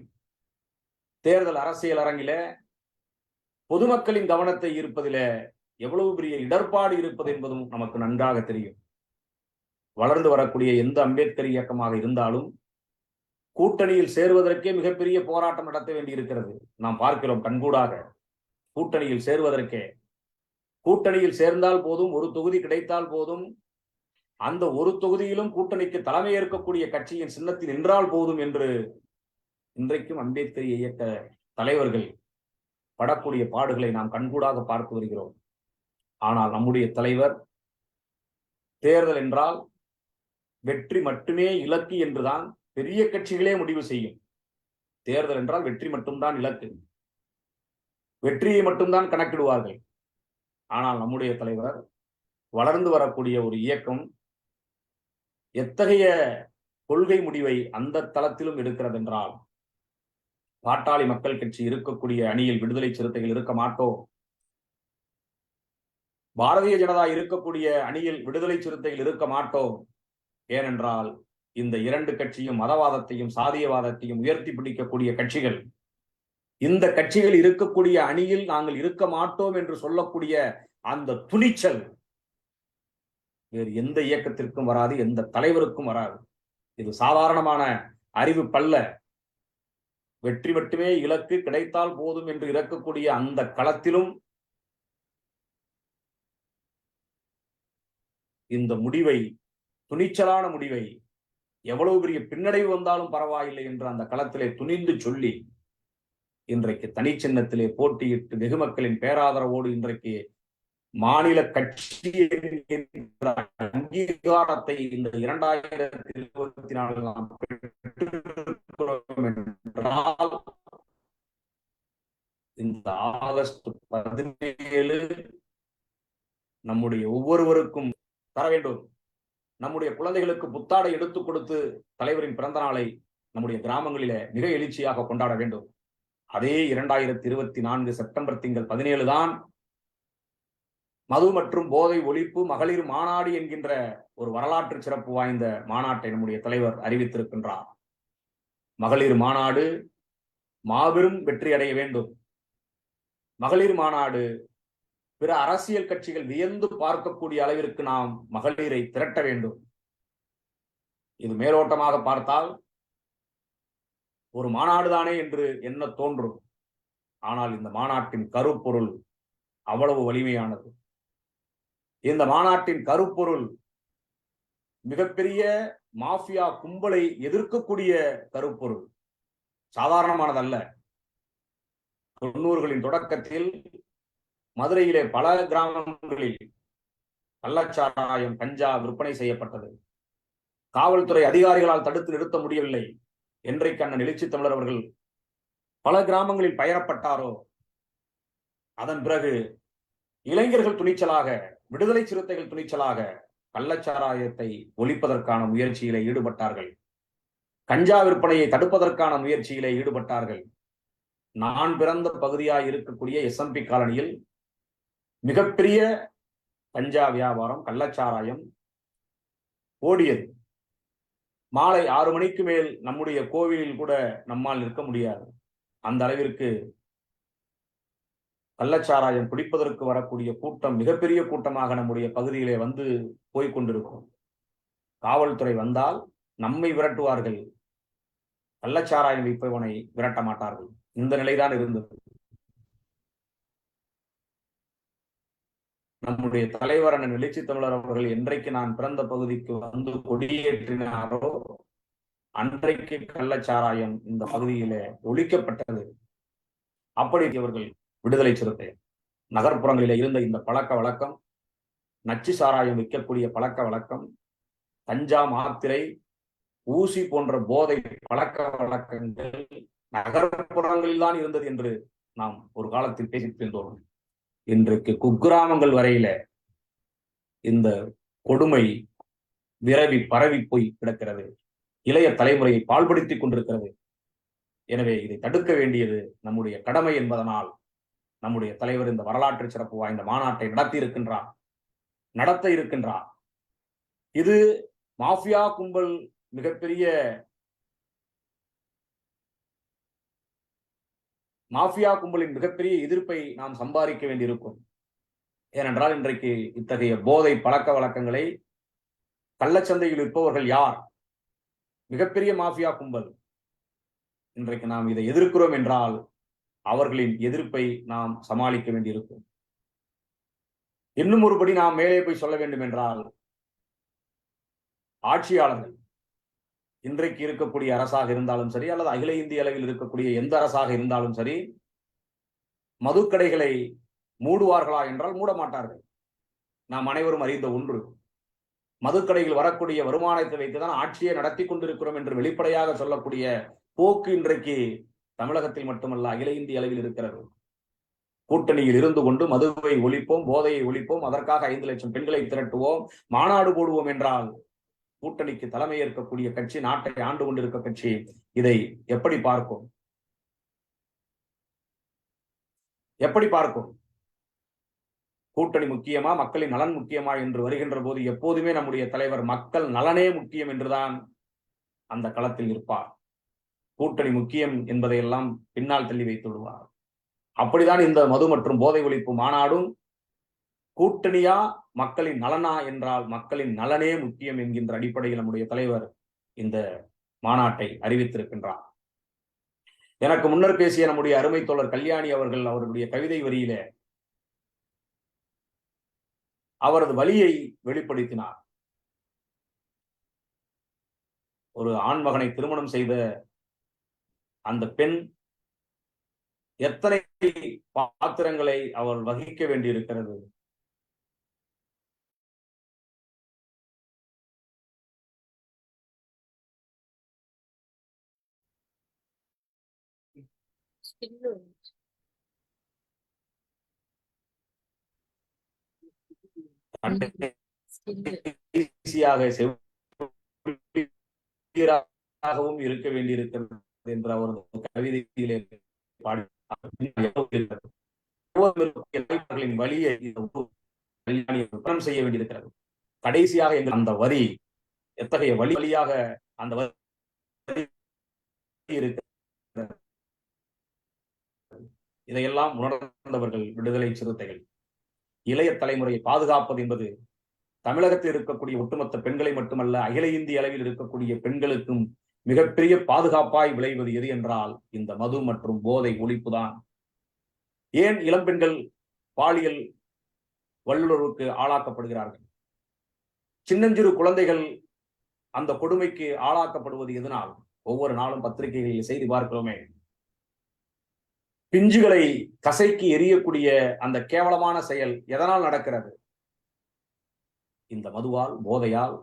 தேர்தல் அரசியல் அரங்கில பொதுமக்களின் கவனத்தை ஈர்ப்பதில எவ்வளவு பெரிய இடர்பாடு இருப்பது என்பதும் நமக்கு நன்றாக தெரியும். வளர்ந்து வரக்கூடிய எந்த அம்பேத்கர் இயக்கமாக இருந்தாலும் கூட்டணியில் சேருவதற்கே மிகப்பெரிய போராட்டம் நடத்த வேண்டி இருக்கிறது. நாம் பார்க்கிறோம் கண்கூடாக. கூட்டணியில் சேர்ந்தால் போதும், ஒரு தொகுதி கிடைத்தால் போதும், அந்த ஒரு தொகுதியிலும் கூட்டணிக்கு தலைமை ஏற்கக்கூடிய கட்சியின் சின்னத்தில் நின்றால் போதும் என்று இன்றைக்கும் அம்பேத்கர் இயக்க தலைவர்கள் படக்கூடிய பாடுகளை நாம் கண்கூடாக பார்த்து வருகிறோம். ஆனால் நம்முடைய தலைவர் தேர்தல் என்றால் வெற்றி மட்டுமே இலக்கு என்றுதான் பெரிய கட்சிகளே முடிவு செய்யும். தேர்தல் என்றால் வெற்றி மட்டும்தான் இலக்கு, வெற்றியை மட்டும்தான் கணக்கிடுவார்கள். ஆனால் நம்முடைய தலைவர் வளர்ந்து வரக்கூடிய ஒரு இயக்கம் எத்தகைய கொள்கை முடிவை அந்த தளத்திலும் எடுக்கிறது என்றால், பாட்டாளி மக்கள் கட்சி இருக்கக்கூடிய அணியில் விடுதலை சிறுத்தைகள் இருக்க மாட்டோம், பாரதிய ஜனதா இருக்கக்கூடிய அணியில் விடுதலை சிறுத்தைகள் இருக்க மாட்டோம். ஏனென்றால் இந்த இரண்டு கட்சியும் மதவாதத்தையும் சாதியவாதத்தையும் உயர்த்தி பிடிக்கக்கூடிய கட்சிகள். இந்த கட்சிகள் இருக்கக்கூடிய அணியில் நாங்கள் இருக்க மாட்டோம் என்று சொல்லக்கூடிய அந்த துணிச்சல் வேறு எந்த இயக்கத்திற்கும் வராது, எந்த தலைவருக்கும் வராது. இது சாதாரணமான அறிவிப்பல்ல. வெற்றி மட்டுமே இலக்கு, கிடைத்தால் போதும் என்று இருக்கக்கூடிய அந்த களத்திலும் இந்த முடிவை, துணிச்சலான முடிவை, எவ்வளவு பெரிய பின்னடைவு வந்தாலும் பரவாயில்லை என்று அந்த களத்திலே துணிந்து சொல்லி இன்றைக்கு தனி சின்னத்திலே போட்டியிட்டு வெகு மக்களின் பேராதரவோடு இன்றைக்கு மாநில கட்சி என்ற அங்கீகாரத்தை இந்த 2024 நாம் பெற்றிருக்கிறோம் என்றால் இந்த ஆகஸ்ட் 17 நம்முடைய ஒவ்வொருவருக்கும் தர வேண்டும். நம்முடைய குழந்தைகளுக்கு புத்தாடை எடுத்துக் கொடுத்து தலைவரின் பிறந்த நாளை நம்முடைய கிராமங்களிலே மிக எழுச்சியாக கொண்டாட வேண்டும். அதே 2024 செப்டம்பர் திங்கள் 17 தான் மது மற்றும் போதை ஒழிப்பு மகளிர் மாநாடு என்கின்ற ஒரு வரலாற்று சிறப்பு வாய்ந்த மாநாட்டை நம்முடைய தலைவர் அறிவித்திருக்கின்றார். மகளிர் மாநாடு மாபெரும் வெற்றி அடைய வேண்டும். மகளிர் மாநாடு பிற அரசியல் கட்சிகள் வியந்து பார்க்கக்கூடிய அளவிற்கு நாம் மகளிரை திரட்ட வேண்டும். இது மேலோட்டமாக பார்த்தால் ஒரு மாநாடுதானே என்று என்ன தோன்றும். ஆனால் இந்த மாநாட்டின் கருப்பொருள் அவ்வளவு வலிமையானது. இந்த மாநாட்டின் கருப்பொருள் மிகப்பெரிய மாஃபியா கும்பலை எதிர்க்கக்கூடிய கருப்பொருள், சாதாரணமானதல்ல. 90களின் தொடக்கத்தில் மதுரையிலே பல கிராமங்களில் கள்ளச்சாராயம், கஞ்சா விற்பனை செய்யப்பட்டது. காவல்துறை அதிகாரிகளால் தடுத்து நிறுத்த முடியவில்லை. என்றைக்கு அண்ணன் எழுச்சி தமிழர் அவர்கள் பல கிராமங்களில் பயணப்பட்டாரோ அதன் பிறகு இளைஞர்கள் துணிச்சலாக, விடுதலை சிறுத்தைகள் துணிச்சலாக கள்ளச்சாராயத்தை ஒழிப்பதற்கான முயற்சியிலே ஈடுபட்டார்கள். கஞ்சா விற்பனையை தடுப்பதற்கான முயற்சியிலே ஈடுபட்டார்கள். நான் பிறந்த பகுதியாக இருக்கக்கூடிய SMP காலனியில் மிகப்பெரிய கஞ்சா வியாபாரம், கள்ளச்சாராயம் ஓடியது. மாலை 6 மணிக்கு மேல் நம்முடைய கோவிலில் கூட நம்மால் நிற்க முடியாது. அந்த அளவிற்கு கள்ளச்சாராயம் பிடிப்பதற்கு வரக்கூடிய கூட்டம் மிகப்பெரிய கூட்டமாக நம்முடைய பகுதியிலே வந்து போய்கொண்டிருக்கும். காவல்துறை வந்தால் நம்மை விரட்டுவார்கள், கள்ளச்சாராயம் விற்பவனை விரட்ட மாட்டார்கள். இந்த நிலைதான் இருந்தது. நம்முடைய தலைவர் அண்ணன் எழுச்சி தமிழர் அவர்கள் என்றைக்கு நான் பிறந்த பகுதிக்கு வந்து கொடியேற்றினாரோ அன்றைக்கு கள்ளச்சாராயம் இந்த பகுதியிலே ஒழிக்கப்பட்டது. அப்படி அவர்கள் விடுதலை சிறுத்தை நகர்ப்புறங்களிலே இருந்த இந்த பழக்க வழக்கம், நச்சு சாராயம் விற்கக்கூடிய பழக்க வழக்கம், கஞ்சா, மாத்திரை, ஊசி போன்ற போதை பழக்க வழக்கங்கள் நகர்ப்புறங்களில் தான் இருந்தது என்று நாம் ஒரு காலத்தில் பேசியிருந்தோம். இன்றைக்கு குக்கிராமங்கள் வரையில இந்த கொடுமை விரவி பரவி போய் கிடக்கிறது. இளைய தலைமுறையை பாழ்படுத்திக் கொண்டிருக்கிறது. எனவே இதை தடுக்க வேண்டியது நம்முடைய கடமை என்பதனால் நம்முடைய தலைவர் இந்த வரலாற்று சிறப்பு வாய்ந்த மாநாட்டை நடத்த இருக்கின்றார். இது மாஃபியா கும்பல் மிகப்பெரிய மாஃபியா கும்பலின் மிகப்பெரிய எதிர்ப்பை நாம் சம்பாதிக்க வேண்டியிருக்கும். ஏனென்றால் இன்றைக்கு இத்தகைய போதை பழக்க வழக்கங்களை கள்ளச்சந்தையில் இருப்பவர்கள் யார்? மிகப்பெரிய மாஃபியா கும்பல். இன்றைக்கு நாம் இதை எதிர்க்கிறோம் என்றால் அவர்களின் எதிர்ப்பை நாம் சமாளிக்க வேண்டியிருக்கும். இன்னும் ஒருபடி நாம் மேலே போய் சொல்ல வேண்டும் என்றால், ஆட்சியாளர்கள் இன்றைக்கு இருக்கக்கூடிய அரசாக இருந்தாலும் சரி, அல்லது அகில இந்திய அளவில் இருக்கக்கூடிய எந்த அரசாக இருந்தாலும் சரி, மதுக்கடைகளை மூடுவார்களா என்றால் மூட மாட்டார்கள். நாம் அனைவரும் அறிந்த ஒன்று. மதுக்கடையில் வரக்கூடிய வருமானத்தை வைத்துதான் ஆட்சியை நடத்தி கொண்டிருக்கிறோம் என்று வெளிப்படையாக சொல்லக்கூடிய போக்கு இன்றைக்கு தமிழகத்தில் மட்டுமல்ல அகில இந்திய அளவில் இருக்கிறது. கூட்டணியில் இருந்து கொண்டு மதுவை ஒழிப்போம், போதையை ஒழிப்போம், அதற்காக 5 லட்சம் பெண்களை திரட்டுவோம், மாநாடு போடுவோம் என்றால் கூட்டணிக்கு தலைமை ஏற்கக்கூடிய கட்சி, நாட்டை ஆண்டு கொண்டிருக்க கட்சி இதை எப்படி பார்க்கும்? எப்படி பார்க்கும்? கூட்டணி முக்கியமா, மக்களின் நலன் முக்கியமா என்று வருகின்ற போது எப்போதுமே நம்முடைய தலைவர் மக்கள் நலனே முக்கியம் என்றுதான் அந்த களத்தில் இருப்பார். கூட்டணி முக்கியம் என்பதையெல்லாம் பின்னால் தள்ளி வைத்து விடுவார். அப்படிதான் இந்த மது மற்றும் போதை ஒழிப்பு மாநாடும் கூட்டணியா மக்களின் நலனா என்றால் மக்களின் நலனே முக்கியம் என்கின்ற அடிப்படையில் நம்முடைய தலைவர் இந்த மாநாட்டை அறிவித்திருக்கின்றார். எனக்கு முன்னர் பேசிய நம்முடைய அருமை தோழர் கல்யாணி அவர்கள் அவருடைய கவிதை வரியில அவரது வலியை வெளிப்படுத்தினார். ஒரு ஆண்மகனை திருமணம் செய்த அந்த பெண் எத்தனை பாத்திரங்களை அவள் வகிக்க வேண்டியிருக்கிறது. கடைசியாக செவ்வியராகவும் இருக்க வேண்டியிருக்கிறது என்ற அவரது கவிதையிலே பாடி வழியை செய்ய வேண்டியிருக்கிறது. கடைசியாக எங்கள் அந்த வரி எத்தகைய வழியாக அந்த வரி இருக்கிறது. இதையெல்லாம் உணர்ந்தவர்கள் விடுதலை சிறுத்தைகள். இளைய தலைமுறையை பாதுகாப்பது என்பது தமிழகத்தில் இருக்கக்கூடிய ஒட்டுமொத்த பெண்களை மட்டுமல்ல, அகில இந்திய அளவில் இருக்கக்கூடிய பெண்களுக்கும் மிகப்பெரிய பாதுகாப்பாய் விளைவது எது என்றால் இந்த மது மற்றும் போதை ஒழிப்புதான். ஏன் இளம்பெண்கள் பாலியல் வல்லுறவுக்கு ஆளாக்கப்படுகிறார்கள்? சின்னஞ்சிறு குழந்தைகள் அந்த கொடுமைக்கு ஆளாக்கப்படுவது எதனால்? ஒவ்வொரு நாளும் பத்திரிகைகளில் செய்தி பார்க்கிறோமே. பிஞ்சுகளை கசைக்கு எரியக்கூடிய அந்த கேவலமான செயல் எதனால் நடக்கிறது? இந்த மதுவால், போதையால்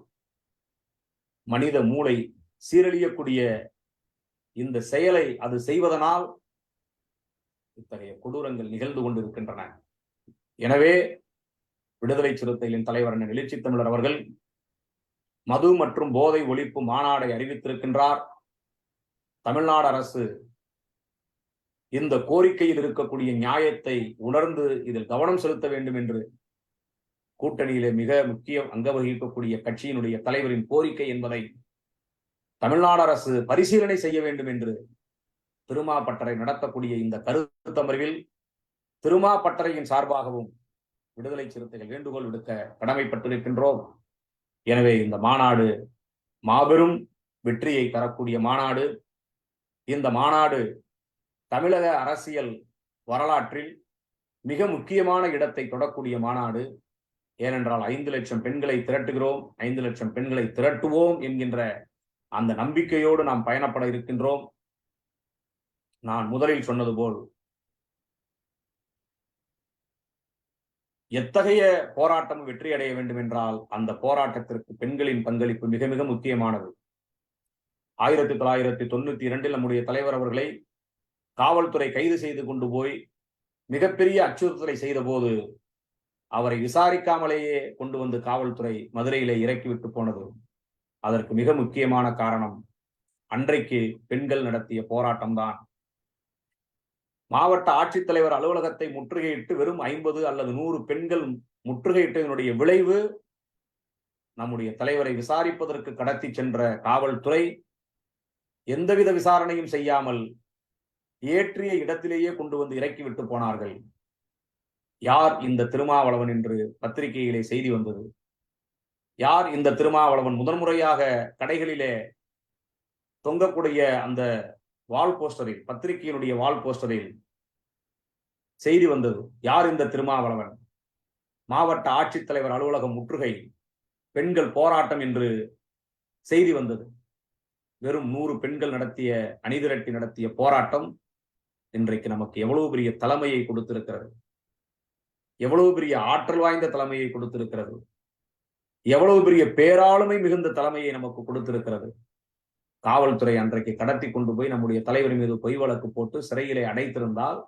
மனித மூளை சீரழியக்கூடிய இந்த செயலை அது செய்வதனால் இத்தகைய கொடூரங்கள் நிகழ்ந்து கொண்டிருக்கின்றன. எனவே விடுதலை சிறுத்தைகளின் தலைவர் அண்ணன் எழுச்சி தமிழர் அவர்கள் மது மற்றும் போதை ஒழிப்பு மாநாடை அறிவித்திருக்கின்றார். தமிழ்நாடு அரசு இந்த கோரிக்கையில் இருக்கக்கூடிய நியாயத்தை உணர்ந்து இதில் கவனம் செலுத்த வேண்டும் என்று கூட்டணியிலே மிக முக்கிய அங்க வகிக்கக்கூடிய கட்சியினுடைய தலைவரின் கோரிக்கை என்பதை தமிழ்நாடு அரசு பரிசீலனை செய்ய வேண்டும் என்று திருமா பட்டறை நடத்தக்கூடிய இந்த கருத்தமர்வில் திருமா பட்டறையின் சார்பாகவும் விடுதலை சிறுத்தைகள் வேண்டுகோள் விடுக்க கடமைப்பட்டிருக்கின்றோம். எனவே இந்த மாநாடு மாபெரும் வெற்றியை தரக்கூடிய மாநாடு. இந்த மாநாடு தமிழக அரசியல் வரலாற்றில் மிக முக்கியமான இடத்தை தொடக்கூடிய மாநாடு. ஏனென்றால் 5 லட்சம் பெண்களை திரட்டுகிறோம், 5 லட்சம் பெண்களை திரட்டுவோம் என்கின்ற அந்த நம்பிக்கையோடு நாம் பயணப்பட இருக்கின்றோம். நான் முதலில் சொன்னது போல் எத்தகைய போராட்டம் வெற்றி அடைய வேண்டும் என்றால் அந்த போராட்டத்திற்கு பெண்களின் பங்களிப்பு மிக மிக முக்கியமானது. 1992 நம்முடைய தலைவர் அவர்களை காவல்துறை கைது செய்து கொண்டு போய் மிகப்பெரிய அச்சுறுத்தலை செய்த போது அவரை விசாரிக்காமலேயே கொண்டு வந்து காவல்துறை மதுரையிலே இறக்கிவிட்டு போனது. அதற்கு மிக முக்கியமான காரணம் அன்றைக்கு பெண்கள் நடத்திய போராட்டம்தான். மாவட்ட ஆட்சித்தலைவர் அலுவலகத்தை முற்றுகையிட்டு வெறும் 50 அல்லது 100 பெண்கள் முற்றுகையிட்டதனுடைய விளைவு நம்முடைய தலைவரை விசாரிப்பதற்கு கடத்தி சென்ற காவல்துறை எந்தவித விசாரணையும் செய்யாமல் ஏற்றிய இடத்திலேயே கொண்டு வந்து இறக்கிவிட்டு போனார்கள். யார் இந்த திருமாவளவன் என்று பத்திரிகையிலே செய்தி வந்தது. யார் இந்த திருமாவளவன்? முதன்முறையாக கடைகளிலே தொங்கக்கூடிய அந்த வால் போஸ்டரில், பத்திரிகையினுடைய வால் போஸ்டரில் செய்தி வந்தது. யார் இந்த திருமாவளவன்? மாவட்ட ஆட்சித்தலைவர் அலுவலகம் முற்றுகை, பெண்கள் போராட்டம் என்று செய்தி வந்தது. வெறும் 100 பெண்கள் நடத்திய அணிதிரட்டி நடத்திய போராட்டம் இன்றைக்கு நமக்கு எவ்வளவு பெரிய தலைமையை கொடுத்திருக்கிறது, எவ்வளவு பெரிய ஆற்றல் வாய்ந்த தலைமையை கொடுத்திருக்கிறது, எவ்வளவு பெரிய பேராளுமை மிகுந்த தலைமையை நமக்கு கொடுத்திருக்கிறது. காவல்துறை அன்றைக்கு கடத்தி கொண்டு போய் நம்முடைய தலைவர் மீது பொய் வழக்கு போட்டு சிறையிலே அடைத்திருந்தால்,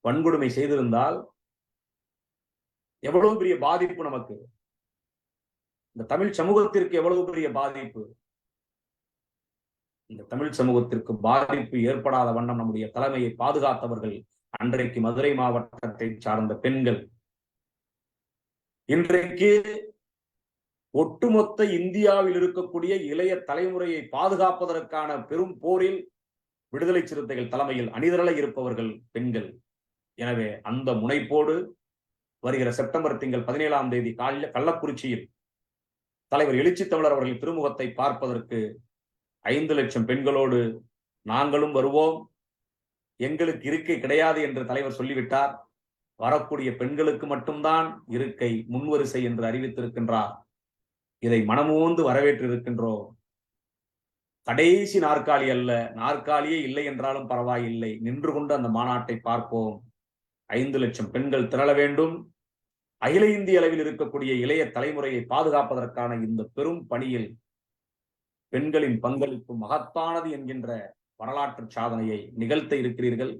வன்கொடுமை செய்திருந்தால் எவ்வளவு பெரிய பாதிப்பு நமக்கு, இந்த தமிழ் சமூகத்திற்கு எவ்வளவு பெரிய பாதிப்பு. இந்த தமிழ் சமூகத்திற்கு பாதிப்பு ஏற்படாத வண்ணம் நம்முடைய தலைமையை பாதுகாத்தவர்கள் அன்றைக்கு மதுரை மாவட்டத்தை சார்ந்த பெண்கள். இன்றைக்கு ஒட்டுமொத்த இந்தியாவில் இருக்கக்கூடிய இளைய தலைமுறையை பாதுகாப்பதற்கான பெரும் போரில் விடுதலை சிறுத்தைகள் தலைமையில் அணிதிரள இருப்பவர்கள் பெண்கள். எனவே அந்த முனைப்போடு வருகிற செப்டம்பர் திங்கள் 17ஆம் தேதி கள்ளக்குறிச்சியில் தலைவர் எழுச்சி தமிழர் அவர்களின் திருமுகத்தை பார்ப்பதற்கு 5 லட்சம் பெண்களோடு நாங்களும் வருவோம். எங்களுக்கு இருக்கை கிடையாது என்று தலைவர் சொல்லிவிட்டார். வரக்கூடிய பெண்களுக்கு மட்டும்தான் இருக்கை முன்வரிசை என்று அறிவித்திருக்கின்றார். இதை மனமோந்து வரவேற்றிருக்கின்றோம். கடைசி நாற்காலி அல்ல, நாற்காலியே இல்லை என்றாலும் பரவாயில்லை, நின்று கொண்டு அந்த மாநாட்டை பார்ப்போம். 5 லட்சம் பெண்கள் திரள வேண்டும். அகில இந்திய அளவில் இருக்கக்கூடிய இளைய தலைமுறையை பாதுகாப்பதற்கான இந்த பெரும் பணியில் பெண்களின் பங்களிப்பு மகத்தானது என்கின்ற வரலாற்று சாதனையை நிகழ்த்த இருக்கிறீர்கள்.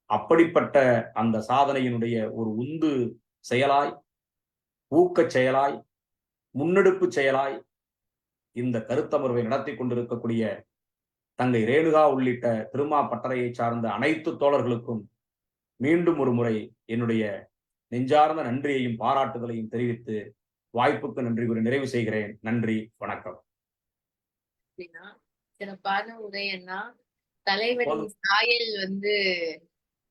அப்படிப்பட்ட அந்த சாதனையினுடைய ஒரு உந்து செயலாய் ஊக்கச் செயலாய், முன்னெடுப்பு செயலாய் இந்த கருத்தமர்வை நடத்தி கொண்டிருக்கக்கூடிய தங்கை ரேணுகா உள்ளிட்ட திருமா பட்டறையை சார்ந்த அனைத்து தோழர்களுக்கும் மீண்டும் ஒரு முறை என்னுடைய நெஞ்சார்ந்த நன்றியையும் பாராட்டுதலையும் தெரிவித்து வாய்ப்புக்கு நன்றி கூறி நிறைவு செய்கிறேன். நன்றி, வணக்கம். சிறப்பான உரையன்னா தலைவரின் சாயல்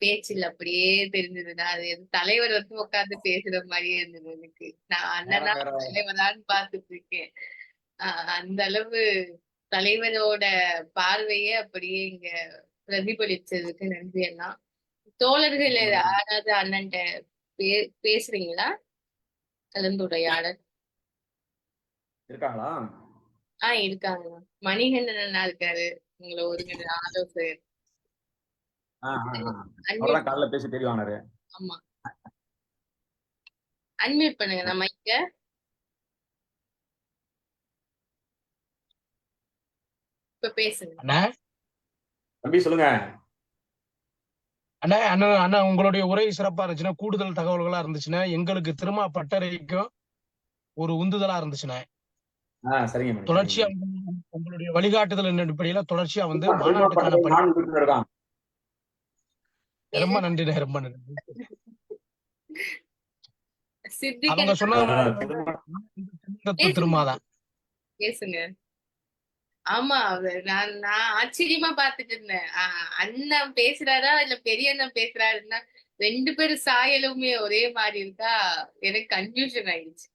பேச்சில் அப்படியே தெரிஞ்சதுன்னா அது தலைவர் உட்கார்ந்து பேசுற மாதிரியே இருந்தது எனக்கு. நான் அண்ணனா தலைவரான்னு பார்த்துட்டு இருக்கேன். அந்த அளவு தலைவரோட பார்வையே அப்படியே இங்க பிரதிபலிச்சதுக்கு நன்றி அண்ணா. தோழர்கள் யாராவது அண்ணன்ட்ட பேசுறீங்களா? கலந்துரையாடல் இருக்காங்களா? இருக்காங்க. மணிகண்டன் அண்ணா இருக்காரு, உங்களை ஒருங்கிற ஆலோசகர். காலைல பேசி தெரிவானாரு. ஆமா, அன்மியூட் பண்ணுங்க. நம்ம இங்க இப்ப பேசுங்க. தம்பி சொல்லுங்க. அண்ணா அண்ணா அண்ணா உங்களுடைய உரை சிறப்பா இருந்துச்சுன்னா, கூடுதல் தகவல்களா இருந்துச்சுன்னா, எங்களுக்கு திருமா பட்டறைக்கும் ஒரு உந்துதலா இருந்துச்சுன்னா, தொடர்ச்சியா உங்களுடைய வழிகாட்டுதல் அடிப்படையில தொடர்ச்சியா மாநாட்டுக்கான ரொம்ப நன்றி, ரொம்ப நன்றி. அவங்க சொன்னது திருமாதான் பேசுங்க. ஆமா, நான் ஆச்சரியமா பாத்துட்டு இருந்தேன். அண்ணன் பேசுறாரா இல்ல பெரிய அண்ணன் பேசுறாருன்னா 2 பேரும் சாயலுமே ஒரே மாதிரி இருக்கா, எனக்கு கன்ஃபியூஷன் ஆயிடுச்சு.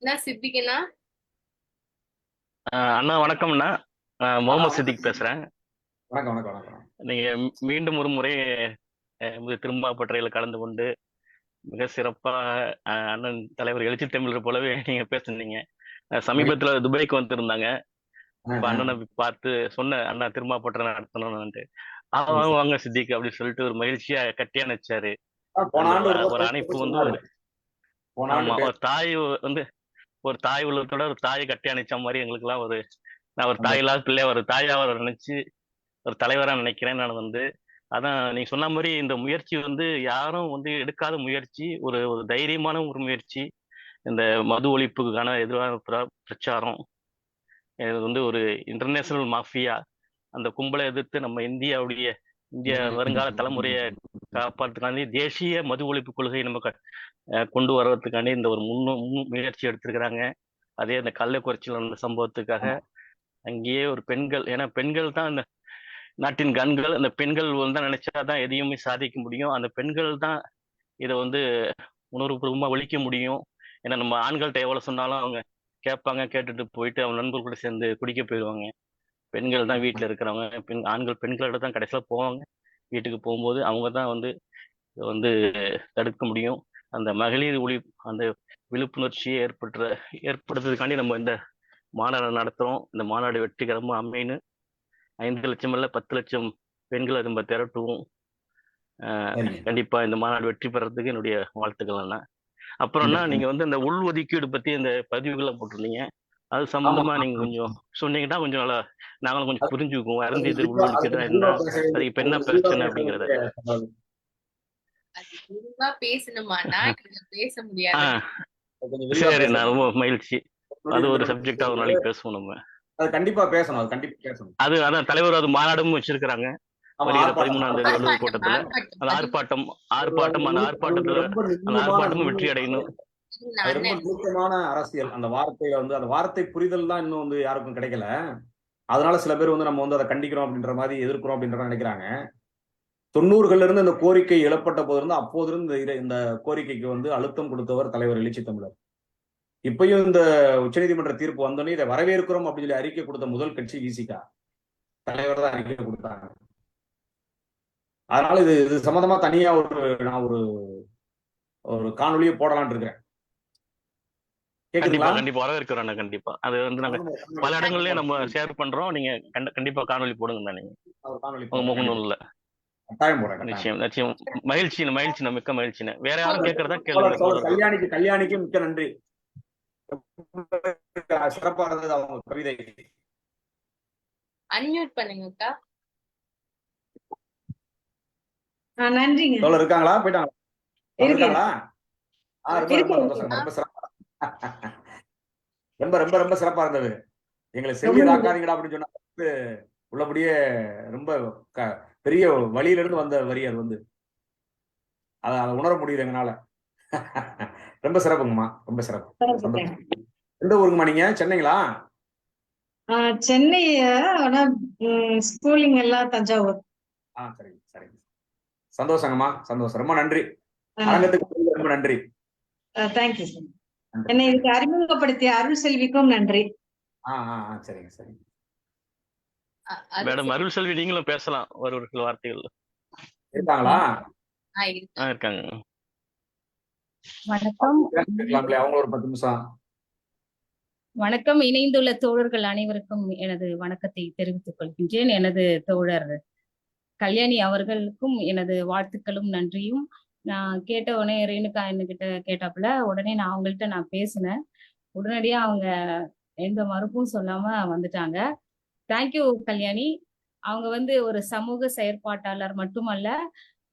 என்ன சித்திகனா? அண்ணா வணக்கம்ண்ணா. முகமது சித்திக் பேசுறேன். வணக்கம் வணக்கம் வணக்கம். நீங்க மீண்டும் ஒரு முறை திருமா பட்டறையில கலந்து கொண்டு மிக சிறப்பா அண்ணன் தலைவர் எழுச்சி தமிழர் போலவே நீங்க பேசுனீங்க. சமீபத்துல துபாய்க்கு வந்திருந்தாங்க. அண்ணனை பார்த்து சொன்ன அண்ணா திருமா பட்டறை நடத்தணும்னு. வாங்க சித்திக் அப்படின்னு சொல்லிட்டு ஒரு மகிழ்ச்சியா கட்டியா நினைச்சாரு. ஒரு அணைப்பு ஒரு தாய் உள்ளத்தோட ஒரு தாயை கட்டி அணைச்ச மாதிரி எங்களுக்கு எல்லாம் நான் ஒரு தாயில்லாத பிள்ளையா ஒரு தாயா நினைச்சு ஒரு தலைவரா நினைக்கிறேன். நான் அதான் நீங்க சொன்ன மாதிரி இந்த முயற்சி யாரும் எடுக்காத முயற்சி, ஒரு தைரியமான ஒரு முயற்சி. இந்த மது ஒழிப்புக்கான எதிரான பிரச்சாரம், இது ஒரு இன்டர்நேஷனல் மாஃபியா, அந்த கும்பலை எதிர்த்து நம்ம இந்திய வருங்கால தலைமுறையை காப்பாற்றுக்காண்டி தேசிய மது ஒழிப்பு கொள்கை நம்ம கொண்டு வர்றதுக்காண்டி இந்த ஒரு முயற்சி எடுத்திருக்கிறாங்க. அதே அந்த கள்ளக்குறிச்சியில் நடந்த சம்பவத்துக்காக அங்கேயே ஒரு பெண்கள், ஏன்னா பெண்கள் தான் இந்த நாட்டின் கண்கள், அந்த பெண்கள் தான் நினைச்சாதான் எதையுமே சாதிக்க முடியும். அந்த பெண்கள் தான் இதை உணர்வுபூர்வமா ஒழிக்க முடியும். ஏன்னா நம்ம ஆண்கள்கிட்ட எவ்வளவு சொன்னாலும் அவங்க கேட்பாங்க, கேட்டுட்டு போயிட்டு அவங்க நண்பர்கள் கூட சேர்ந்து குடிக்க போயிடுவாங்க. பெண்கள் தான் வீட்டுல இருக்கிறவங்க, ஆண்கள் பெண்களோட தான் கடைசியில போவாங்க. வீட்டுக்கு போகும்போது அவங்க தான் தடுக்க முடியும். அந்த மகளிர் அந்த விழிப்புணர்ச்சியை ஏற்படுத்துறதுக்காண்டி நம்ம இந்த மாநாடு நடத்துறோம். இந்த மாநாடு வெற்றிகரமா அமைன்னு 5 லட்சம் இல்ல 10 லட்சம் பெண்களை நம்ம திரட்டுவோம். கண்டிப்பா இந்த மாநாடு வெற்றி பெறதுக்கு என்னுடைய வாழ்த்துக்கள். அப்புறம்னா நீங்க இந்த உள் ஒதுக்கீடு பத்தி இந்த பதிவுகளை போட்டிருந்தீங்க. அது சம்பந்தமா நீங்க கொஞ்சம் சொன்னீங்கன்னா கொஞ்சம் நல்லா நாங்களும் கொஞ்சம் புரிஞ்சுக்குவோம். அருந்ததியர் உள் ஒதுக்கீடு என்ன, அது இப்ப என்ன பிரச்சனை அப்படிங்கறத. சரி, நான் ரொம்ப மகிழ்ச்சி. அது ஒரு சப்ஜெக்டா ஒரு நாளைக்கு பேசுவோம் நம்ம. கண்டிப்பா பேசணும். அதான் தலைவர் அது மாநாடும் வச்சிருக்கிறாங்க. 13ஆம் தேதி வள்ளுவர் கோட்டத்துல அந்த ஆர்ப்பாட்டமும் வெற்றி அடையணும். ரொம்ப நுணுக்கமான அரசியல். அந்த வார்த்தையில அந்த வார்த்தை புரிதல் தான் இன்னும் யாருக்கும் கிடைக்கல. அதனால சில பேர் நம்ம அதை கண்டிக்கிறோம் அப்படின்ற மாதிரி, எதிர்க்கிறோம் அப்படின்ற நினைக்கிறாங்க. 90கள்ல இருந்து இந்த கோரிக்கை எழப்பட்ட போது அப்போது இருந்து இந்த கோரிக்கைக்கு அழுத்தம் கொடுத்தவர் தலைவர் எழுச்சி தமிழர். இப்பயும் இந்த உச்சநீதிமன்ற தீர்ப்பு வந்தோடனே இதை வரவேற்கிறோம் அப்படின்னு சொல்லி அறிக்கை கொடுத்த முதல் கட்சி விசிகா தலைவர் தான் அறிக்கை கொடுத்தாங்க. அதனால இது சம்பந்தமா தனியா நான் ஒரு காணொலியை போடலான்னு இருக்கிறேன். கண்டிப்பா வரவேற்கிறோம். கண்டிப்பா அது நாங்க பல இடங்கள்லயே நம்ம ஷேர் பண்றோம். நீங்க கண்டிப்பா காணொலி போடுங்க. நீங்க முகநூல்ல கட்டாயம் போடுறேன். நிச்சயம். மகிழ்ச்சி மிக்க மகிழ்ச்சி. வேற யாரும் கேட்கறதா கேளுங்க. கல்யாணிக்கு மிக்க நன்றி. சிறப்பா இருந்தது அவங்க கவிதை. அன்மியூட் பண்ணுங்கக்கா. நன்றிங்க. இருக்காங்களா? போயிட்டாங்களா? ரொம்ப சிறப்பா ரொம்ப ரொம்ப ரொம்ப சிறப்பா இருந்தது. எங்களை ரொம்ப செவிலியர் நன்றி. ஆக்காதீங்கடா அப்படின்னு சொன்னா உள்ளபடியே ரொம்ப பெரிய வழியில இருந்து வந்த வரி அது வந்து. அதை உணர முடியுது எங்கனால. ரொம்ப சிறப்புங்கம்மா, ரொம்ப சிறப்பு. Thank you, thank சந்தோஷம். you. எந்த ஊருங்கம்மா நீங்க? சென்னைங்களா? சென்னை, ஆனா ஸ்கூலிங் எல்லாம் தஞ்சாவூர். சரிங்க சரிங்க. சந்தோஷங்கம்மா, சந்தோஷம். ரொம்ப நன்றி. ஆ, அரங்கத்துக்கு ரொம்ப நன்றி. Thank you sir. நன்றி. என்னை இதுக்கு அறிமுகப்படுத்திய அருள் செல்விக்கும் நன்றி. சரிங்க சரிங்க. மேடம் அருள் செல்வி நீங்களும் பேசலாம் ஒரு சில வார்த்தைகள். இருக்காங்களா? இருக்காங்க. வணக்கம். அவங்க ஒரு 10 நிமிஷம். வணக்கம். இணைந்துள்ள தோழர்கள் அனைவருக்கும் எனது வணக்கத்தை தெரிவித்துக் கொள்கின்றேன். எனது தோழர் கல்யாணி அவர்களுக்கும் எனது வாழ்த்துக்களும் நன்றியும். நான் கேட்ட உடனே ரேணுகா என்கிட்ட கேட்டாப்புல உடனே நான் அவங்கள்ட்ட பேசினேன். உடனடியா அவங்க எந்த மறுப்பும் சொல்லாம வந்துட்டாங்க. தேங்க்யூ கல்யாணி. அவங்க வந்து ஒரு சமூக செயற்பாட்டாளர் மட்டுமல்ல,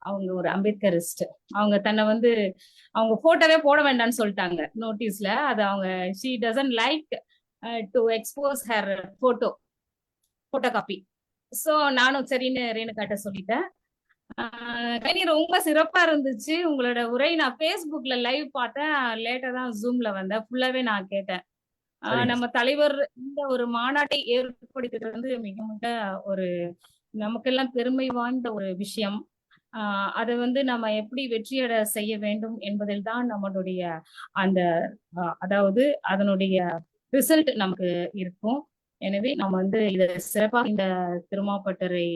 அவங்க ஒரு அம்பேத்கரிஸ்ட். அவங்க தன்னை வந்து அவங்க போட்டோவே போட வேண்டாம்னு சொல்லிட்டாங்க நோட்டீஸ்ல. அது அவங்க she doesn't like to expose her photo copy. So நானும் சரின்னு ரேணுகாட்ட சொல்லிட்டேன். கனி ரொம்ப சிறப்பா இருந்துச்சு உங்களோட உரை. நான் ஃபேஸ்புக்ல லைவ் பார்த்தேன், லேட்டா தான் ஜூம்ல வந்தேன். ஃபுல்லாவே நான் கேட்டேன். நம்ம தலைவர் இந்த ஒரு மாநாட்டை ஏற்படுத்துறது வந்து மிக மிக ஒரு நமக்கெல்லாம் பெருமை வாய்ந்த ஒரு விஷயம். அதை வந்து நம்ம எப்படி வெற்றியடை செய்ய வேண்டும் என்பதில் தான் நம்மளுடைய அந்த அதாவது அதனுடைய ரிசல்ட் நமக்கு இருக்கும். எனவே நம்ம வந்து இதை சிறப்பாக இந்த திருமாப்பட்டறை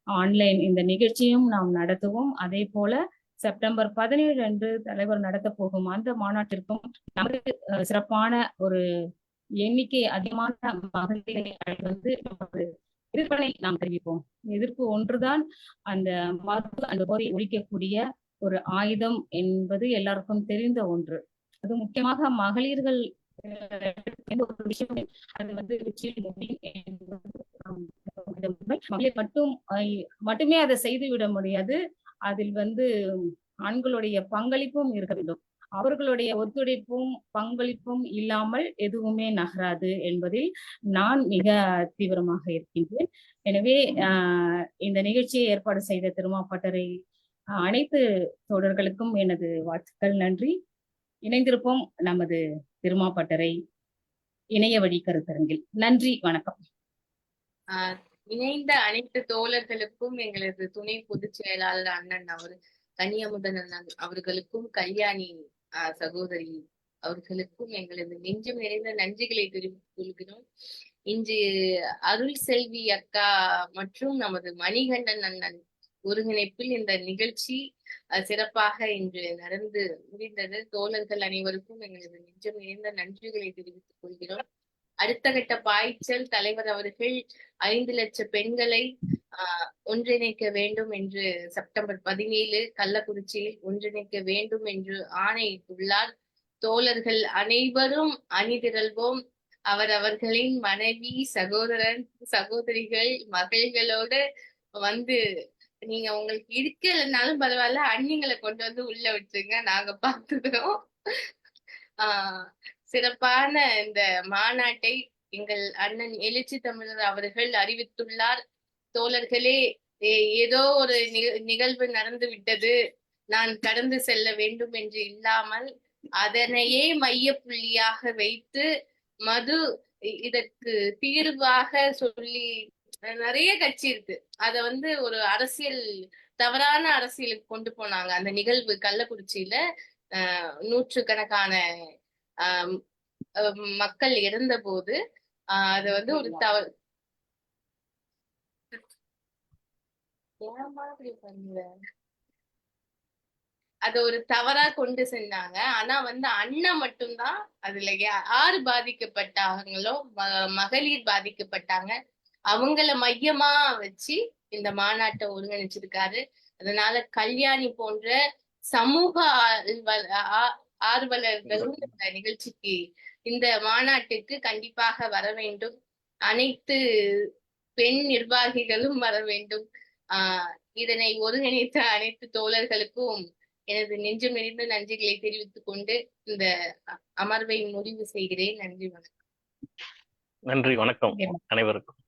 ஆன்லைன் இந்த நிகழ்ச்சியும் நாம் நடத்துவோம். அதே போல செப்டம்பர் 17 அன்று தலைவர் நடத்த போகும் அந்த மாநாட்டிற்கும் நமக்கு சிறப்பான ஒரு எண்ணிக்கை அதிகமான மகளிரை வந்து எதிர்ப்பை நாம் தெரிவிப்போம். எதிர்ப்பு ஒன்றுதான் அந்த மது அந்த போரை ஒழிக்கக்கூடிய ஒரு ஆயுதம் என்பது எல்லாருக்கும் தெரிந்த ஒன்று. அது முக்கியமாக மகளிர்கள் எந்த ஒரு விஷயம் அது வந்து மகளிர் மட்டுமே அதை செய்துவிட முடியாது. அதில் வந்து ஆண்களுடைய பங்களிப்பும் இருக்க வேண்டும். அவர்களுடைய ஒத்துழைப்பும் பங்களிப்பும் இல்லாமல் எதுவுமே நகராது என்பதில் நான் மிக தீவிரமாக இருக்கின்றேன். எனவே இந்த நிகழ்ச்சியை ஏற்பாடு செய்த திருமாப்பட்டறை அனைத்து தோழர்களுக்கும் எனது வாழ்த்துக்கள், நன்றி. இணைந்திருப்போம் நமது திருமாப்பட்டறை இணைய வழி கருத்தரங்கில். நன்றி, வணக்கம். இணைந்த அனைத்து தோழர்களுக்கும் எங்களது துணை பொதுச் செயலாளர் அண்ணன் கனியமுதன் அண்ணன் அவர்களுக்கும் கல்யாணி சகோதரி அவர்களுக்கும் எங்களது நெஞ்சம் நிறைந்த நன்றிகளை தெரிவித்துக் கொள்கிறோம். இன்று அருள் செல்வி அக்கா மற்றும் நமது மணிகண்டன் அண்ணன் ஒருங்கிணைப்பில் இந்த நிகழ்ச்சி சிறப்பாக இன்று நடந்து முடிந்தது. தோழர்கள் அனைவருக்கும் எங்களது நெஞ்சம் நிறைந்த நன்றிகளை தெரிவித்துக் கொள்கிறோம். அடுத்த கட்ட பாய்ச்சல் தலைவர் அவர்கள் 5 லட்சம் பெண்களை ஒன்றிணைக்க வேண்டும் என்று செப்டம்பர் 17 கள்ளக்குறிச்சியில் ஒன்றிணைக்க வேண்டும் என்று ஆணையிட்டுள்ளார். தோழர்கள் அனைவரும் அணிதிரள்வோம். அவர்களின் மனைவி, சகோதரன், சகோதரிகள், மகள்களோடு வந்து நீங்க உங்களுக்கு இருக்கலனாலும் பரவாயில்ல, அண்ணிங்களை கொண்டு வந்து உள்ள விட்டுருங்க, நாங்க பார்த்துக்கிறோம். சிறப்பான இந்த மாநாட்டை எங்கள் அண்ணன் எழுச்சி தமிழர் அவர்கள் அறிவித்துள்ளார். தோழர்களே, ஏதோ ஒரு நிகழ்வு நடந்து விட்டது, நான் கடந்து செல்ல வேண்டும் என்று இல்லாமல் அதனையே மைய புள்ளியாக வைத்து மது இதற்கு தீர்வாக சொல்லி நிறைய கட்சி இருக்கு. அத வந்து ஒரு அரசியல் தவறான அரசியலுக்கு கொண்டு போனாங்க. அந்த நிகழ்வு கள்ளக்குறிச்சியில நூற்றுக்கணக்கான மக்கள் இறந்த போது அது வந்து ஒரு தவறு. அத ஒரு தவறா கொண்டு செஞ்சாங்க. ஆனா வந்து அண்ணன் மட்டும்தான் அதுல யாரு பாதிக்கப்பட்டாங்களோ மகளிர் பாதிக்கப்பட்டாங்க, அவங்கள மையமா வச்சு இந்த மாநாட்டை ஒருங்கிணைச்சிருக்காரு. அதனால கல்யாணி போன்ற சமூக ஆர்வலர்களும் இந்த நிகழ்ச்சிக்கு இந்த மாநாட்டுக்கு கண்டிப்பாக வர வேண்டும். அனைத்து பெண் நிர்வாகிகளும் வர வேண்டும். இதனை ஒருங்கிணைத்த அனைத்து தோழர்களுக்கும் எனது நெஞ்சம் நிறைந்த நன்றிகளை தெரிவித்துக் கொண்டு இந்த அமர்வை முடிவு செய்கிறேன். நன்றி, வணக்கம். நன்றி, வணக்கம் அனைவருக்கும்.